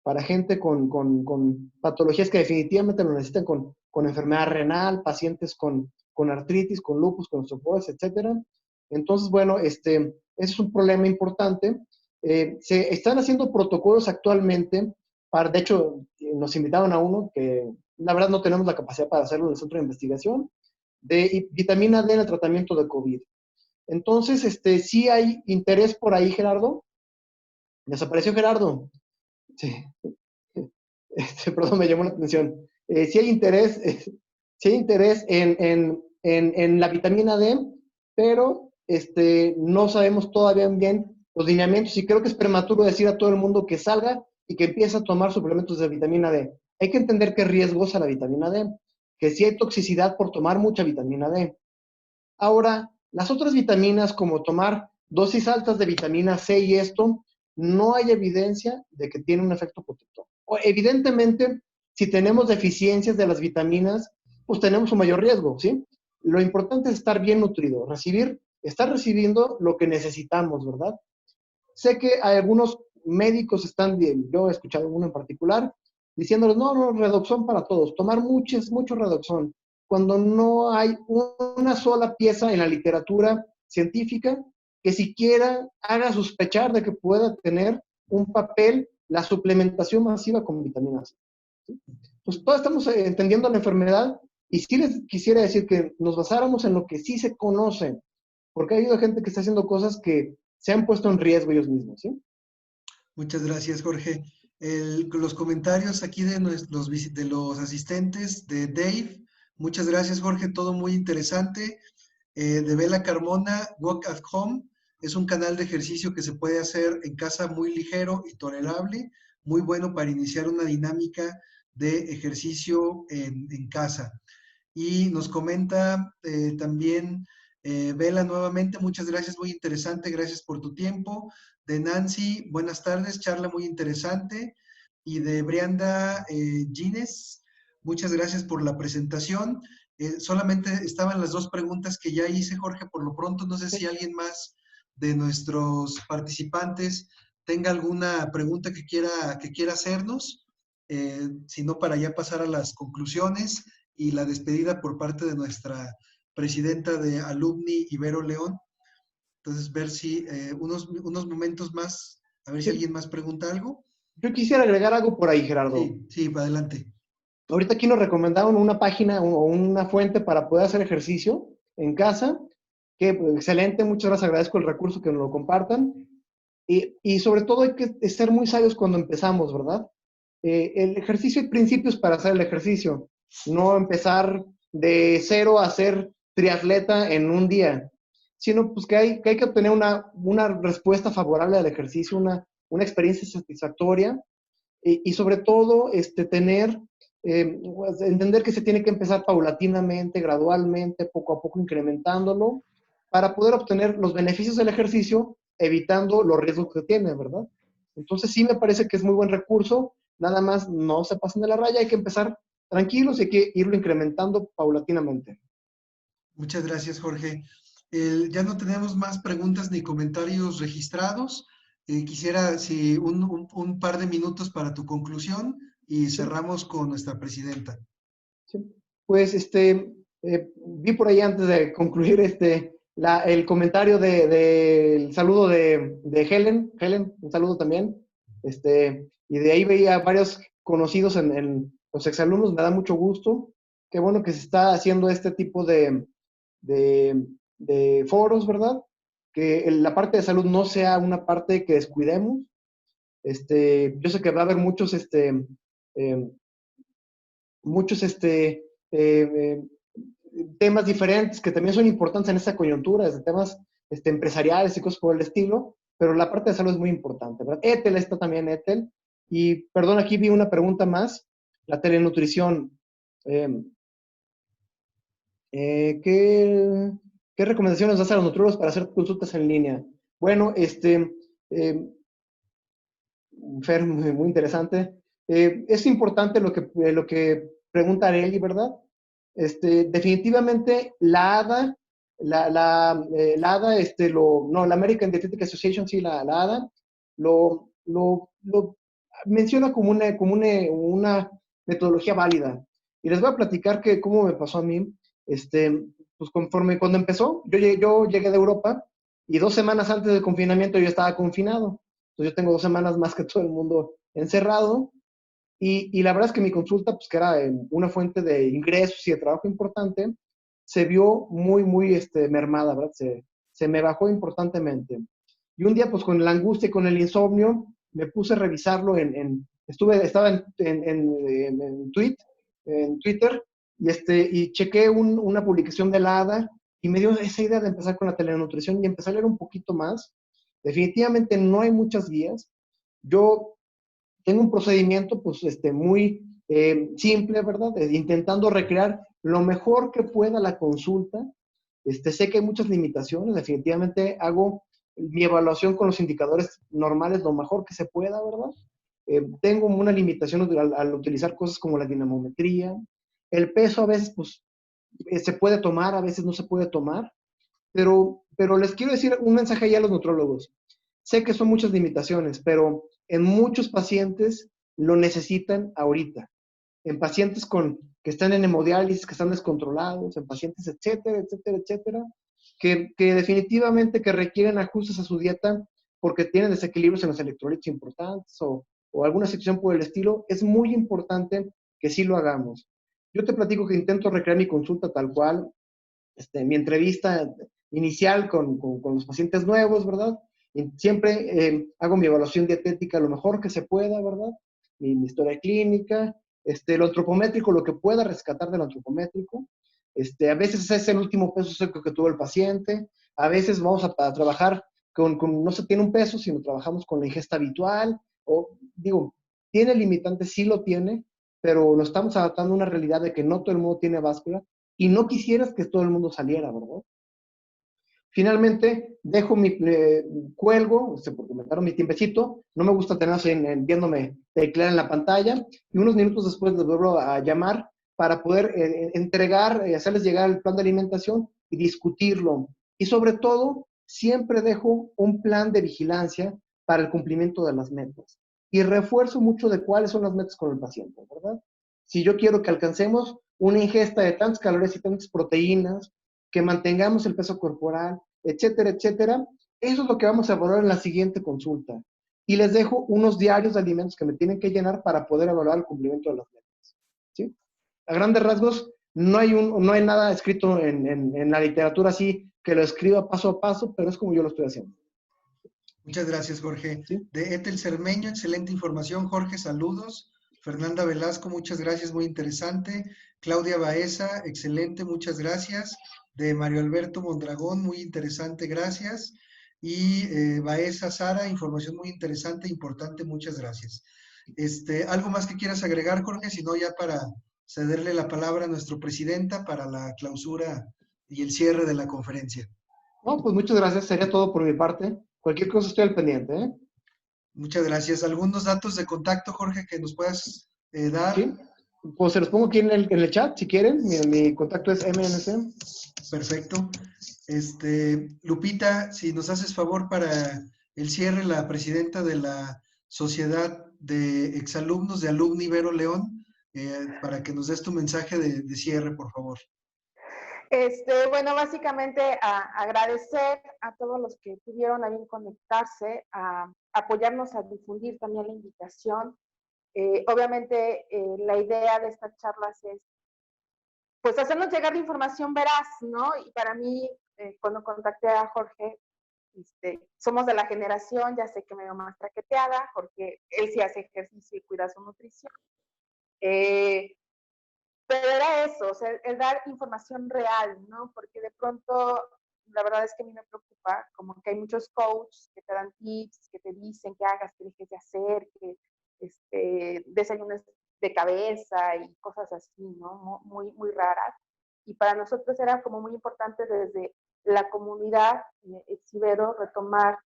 para gente con patologías que definitivamente lo necesitan, con enfermedad renal, pacientes con artritis, con lupus, con osteoporosis, etcétera. Entonces, bueno, ese es un problema importante. Se están haciendo protocolos actualmente de hecho, nos invitaron a uno que la verdad no tenemos la capacidad para hacerlo en el centro de investigación, de vitamina D en el tratamiento de COVID. Entonces, sí hay interés por ahí, Gerardo. Desapareció Gerardo. Sí. Perdón, me llamó la atención. Sí hay interés, sí hay interés en la vitamina D, pero no sabemos todavía bien los lineamientos y creo que es prematuro decir a todo el mundo que salga y que empiece a tomar suplementos de vitamina D. Hay que entender que es riesgosa la vitamina D, que sí hay toxicidad por tomar mucha vitamina D. Ahora, las otras vitaminas, como tomar dosis altas de vitamina C y esto, no hay evidencia de que tiene un efecto protector. Evidentemente, si tenemos deficiencias de las vitaminas, pues tenemos un mayor riesgo, ¿sí? Lo importante es estar bien nutrido, estar recibiendo lo que necesitamos, ¿verdad? Sé que hay algunos médicos están bien, yo he escuchado uno en particular, diciéndoles, no, redoxón para todos, tomar mucho redoxón, cuando no hay una sola pieza en la literatura científica que siquiera haga sospechar de que pueda tener un papel la suplementación masiva con vitaminas. ¿Sí? Pues todos estamos entendiendo la enfermedad y sí les quisiera decir que nos basáramos en lo que sí se conoce, porque ha habido gente que está haciendo cosas que se han puesto en riesgo ellos mismos, ¿sí? Muchas gracias, Jorge. Los comentarios aquí de los asistentes de Dave. Muchas gracias, Jorge. Todo muy interesante. De Bela Carmona, Walk at Home. Es un canal de ejercicio que se puede hacer en casa muy ligero y tolerable. Muy bueno para iniciar una dinámica de ejercicio en casa. Y nos comenta también Vela nuevamente, muchas gracias, muy interesante, gracias por tu tiempo. De Nancy, buenas tardes, charla muy interesante. Y de Brianda Gines, muchas gracias por la presentación. Solamente estaban las dos preguntas que ya hice, Jorge, por lo pronto. No sé si alguien más de nuestros participantes tenga alguna pregunta que quiera hacernos. Si no, para ya pasar a las conclusiones y la despedida por parte de nuestra presidenta de Alumni, Ibero León. Entonces, ver si unos momentos más, a ver si Sí. alguien más pregunta algo. Yo quisiera agregar algo por ahí, Gerardo. Sí, adelante. Ahorita aquí nos recomendaron una página o una fuente para poder hacer ejercicio en casa, que pues, excelente, muchas gracias, agradezco el recurso que nos lo compartan. Y sobre todo hay que ser muy sabios cuando empezamos, ¿verdad? El ejercicio hay principios para hacer el ejercicio, no empezar de cero a ser triatleta en un día, sino pues que hay que obtener una respuesta favorable al ejercicio, una experiencia satisfactoria y sobre todo entender que se tiene que empezar paulatinamente, gradualmente, poco a poco incrementándolo, para poder obtener los beneficios del ejercicio, evitando los riesgos que tiene, ¿verdad? Entonces sí me parece que es muy buen recurso, nada más no se pasen de la raya, hay que empezar tranquilos y hay que irlo incrementando paulatinamente. Muchas gracias, Jorge. Ya no tenemos más preguntas ni comentarios registrados. Quisiera si un par de minutos para tu conclusión y Sí. cerramos con nuestra presidenta. Sí. Pues vi por ahí antes de concluir el comentario del saludo de Helen, un saludo también. Y de ahí veía varios conocidos en los exalumnos, me da mucho gusto. Qué bueno que se está haciendo este tipo de, de foros, ¿verdad? Que la parte de salud no sea una parte que descuidemos. Yo sé que va a haber eh, muchos temas diferentes que también son importantes en esta coyuntura, desde temas empresariales y cosas por el estilo, pero la parte de salud es muy importante, ¿verdad? Etel está también, Etel. Y, perdón, aquí vi una pregunta más, la telenutrición. ¿Qué recomendaciones das a los nutriólogos para hacer consultas en línea? Bueno, Fer, muy interesante. Es importante lo que pregunta Areli, ¿verdad? Definitivamente la ADA, la ADA, no, la American Dietetic Association, sí, la ADA, lo menciona como una metodología válida. Y les voy a platicar cómo me pasó a mí. Pues cuando empezó, yo llegué de Europa y 2 semanas antes del confinamiento yo estaba confinado. Entonces yo tengo 2 semanas más que todo el mundo encerrado. Y la verdad es que mi consulta, pues que era una fuente de ingresos y de trabajo importante, se vio muy mermada, ¿verdad? Se me bajó importantemente. Y un día, pues con la angustia y con el insomnio, me puse a revisarlo estaba en Twitter, y chequé una publicación de la ADA y me dio esa idea de empezar con la telenutrición y empecé a leer un poquito más. Definitivamente no hay muchas guías. Yo tengo un procedimiento pues muy simple, ¿verdad? Intentando recrear lo mejor que pueda la consulta. Sé que hay muchas limitaciones, definitivamente hago mi evaluación con los indicadores normales lo mejor que se pueda, ¿verdad? Tengo una limitación al utilizar cosas como la dinamometría. El peso a veces pues se puede tomar, a veces no se puede tomar, pero les quiero decir un mensaje ya a los nutrólogos. Sé que son muchas limitaciones, pero en muchos pacientes lo necesitan ahorita. En pacientes que están en hemodiálisis, que están descontrolados, en pacientes, etcétera, etcétera, etcétera, que definitivamente que requieren ajustes a su dieta porque tienen desequilibrios en los electrolitos importantes o alguna situación por el estilo, es muy importante que sí lo hagamos. Yo te platico que intento recrear mi consulta tal cual, mi entrevista inicial con los pacientes nuevos, ¿verdad? Y siempre hago mi evaluación dietética lo mejor que se pueda, ¿verdad? Mi historia clínica, lo antropométrico, lo que pueda rescatar del antropométrico. A veces es el último peso seco que tuvo el paciente, a veces vamos a trabajar no se tiene un peso, sino trabajamos con la ingesta habitual, o digo, tiene limitantes, sí lo tiene, pero nos estamos adaptando a una realidad de que no todo el mundo tiene báscula, y no quisieras que todo el mundo saliera, ¿verdad? Finalmente, dejo cuelgo, porque me tardo mi tiempecito, no me gusta tener viéndome teclear en la pantalla, y unos minutos después les vuelvo a llamar para poder entregar, hacerles llegar el plan de alimentación y discutirlo. Y sobre todo, siempre dejo un plan de vigilancia para el cumplimiento de las metas. Y refuerzo mucho de cuáles son las metas con el paciente, ¿verdad? Si yo quiero que alcancemos una ingesta de tantas calorías y tantas proteínas, que mantengamos el peso corporal, etcétera, etcétera, eso es lo que vamos a evaluar en la siguiente consulta. Y les dejo unos diarios de alimentos que me tienen que llenar para poder evaluar el cumplimiento de las metas. ¿Sí? A grandes rasgos, no hay nada escrito en la literatura así que lo escriba paso a paso, pero es como yo lo estoy haciendo. Muchas gracias, Jorge. ¿Sí? De Ethel Cermeño, excelente información. Jorge, saludos. Fernanda Velasco, muchas gracias, muy interesante. Claudia Baeza, excelente, muchas gracias. De Mario Alberto Mondragón, muy interesante, gracias. Y Baeza Sara, información muy interesante, importante, muchas gracias. ¿Algo más que quieras agregar, Jorge? Si no, ya para cederle la palabra a nuestra presidenta para la clausura y el cierre de la conferencia. No, pues muchas gracias, sería todo por mi parte. Cualquier cosa estoy al pendiente, ¿eh? Muchas gracias. ¿Algunos datos de contacto, Jorge, que nos puedas dar? Sí, pues se los pongo aquí en el chat, si quieren. Mi contacto es MNC. Perfecto. Lupita, si nos haces favor para el cierre, la presidenta de la Sociedad de Exalumnos de Alumni Ibero León, para que nos des tu mensaje de cierre, por favor. Bueno, básicamente agradecer a todos los que pudieron a bien conectarse, a apoyarnos a difundir también la invitación. Obviamente, la idea de estas charlas es, pues, hacernos llegar la información veraz, ¿no? Y para mí, cuando contacté a Jorge, somos de la generación, ya sé que me veo más traqueteada, porque él sí hace ejercicio y cuida su nutrición. Pero era eso, o sea, el dar información real, ¿no? Porque de pronto, la verdad es que a mí me preocupa, como que hay muchos coaches que te dan tips, que te dicen que hagas, que dejes de hacer, que desayunes de cabeza y cosas así, ¿no? Muy, muy raras. Y para nosotros era como muy importante desde la comunidad Exibero retomar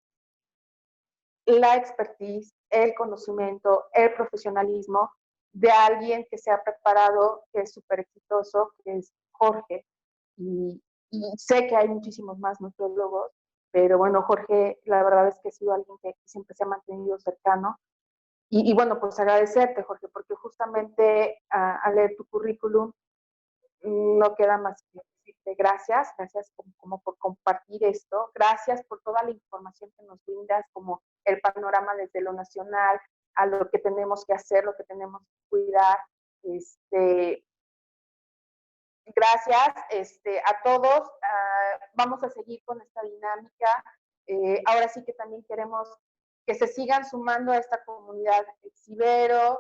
la expertise, el conocimiento, el profesionalismo de alguien que se ha preparado, que es súper exitoso, que es Jorge. Y sé que hay muchísimos más nutriólogos, pero bueno, Jorge, la verdad es que ha sido alguien que siempre se ha mantenido cercano. Y bueno, pues agradecerte, Jorge, porque justamente al leer tu currículum no queda más que decirte gracias, gracias como por compartir esto, gracias por toda la información que nos brindas, como el panorama desde lo nacional, a lo que tenemos que hacer, lo que tenemos que cuidar. Gracias a todos. Vamos a seguir con esta dinámica. Ahora sí que también queremos que se sigan sumando a esta comunidad Exibero.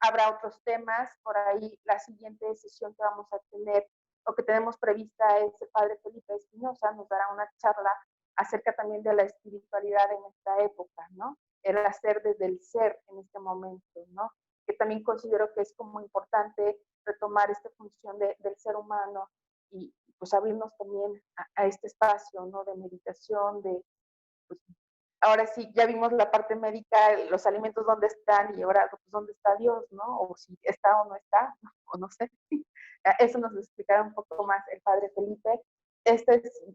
Habrá otros temas, por ahí la siguiente sesión que vamos a tener o que tenemos prevista es el padre Felipe Espinosa, nos dará una charla acerca también de la espiritualidad en esta época, ¿no? El hacer desde el ser en este momento, ¿no? Que también considero que es como importante retomar esta función del ser humano y pues abrirnos también a este espacio, ¿no? De meditación, pues, ahora sí, ya vimos la parte médica, los alimentos dónde están y ahora pues dónde está Dios, ¿no? O si está o no está, o no sé. Eso nos lo explicará un poco más el padre Felipe.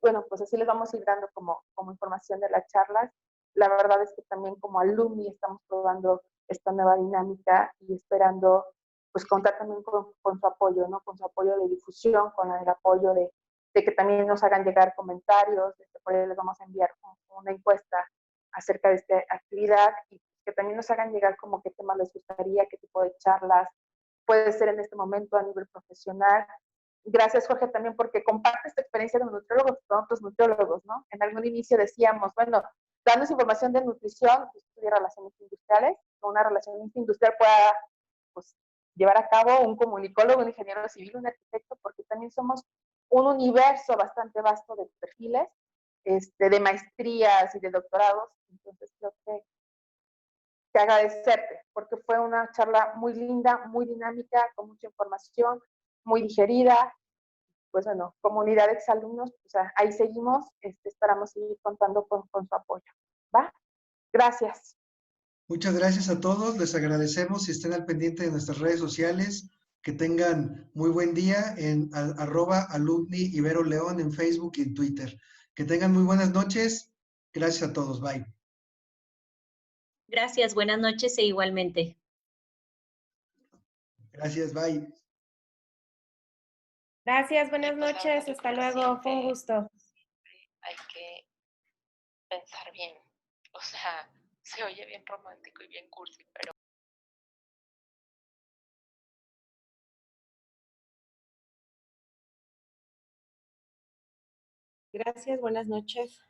Bueno, pues así les vamos a ir dando como información de las charlas. La verdad es que también como alumni estamos probando esta nueva dinámica y esperando pues contar también con su apoyo, ¿no? Con su apoyo de difusión, con el apoyo de que también nos hagan llegar comentarios, por ahí les vamos a enviar una encuesta acerca de esta actividad y que también nos hagan llegar como qué temas les gustaría, qué tipo de charlas, puede ser en este momento a nivel profesional. Gracias, Jorge, también porque comparte esta experiencia de nutriólogos con otros nutriólogos, ¿no? En algún inicio decíamos, bueno, darnos información de nutrición, que estudie relaciones industriales, con una relacionista industrial pueda pues, llevar a cabo un comunicólogo, un ingeniero civil, un arquitecto, porque también somos un universo bastante vasto de perfiles, de maestrías y de doctorados. Entonces creo que agradecerte, porque fue una charla muy linda, muy dinámica, con mucha información, muy digerida. Pues bueno, comunidad de exalumnos, o sea, ahí seguimos, esperamos seguir contando con su apoyo. ¿Va? Gracias. Muchas gracias a todos, les agradecemos y estén al pendiente de nuestras redes sociales. Que tengan muy buen día en @alumni Ibero León en Facebook y en Twitter. Que tengan muy buenas noches. Gracias a todos. Bye. Gracias, buenas noches e igualmente. Gracias, bye. Gracias, buenas noches, hasta luego, fue un gusto. Hay que pensar bien, o sea, se oye bien romántico y bien cursi, pero Gracias, buenas noches.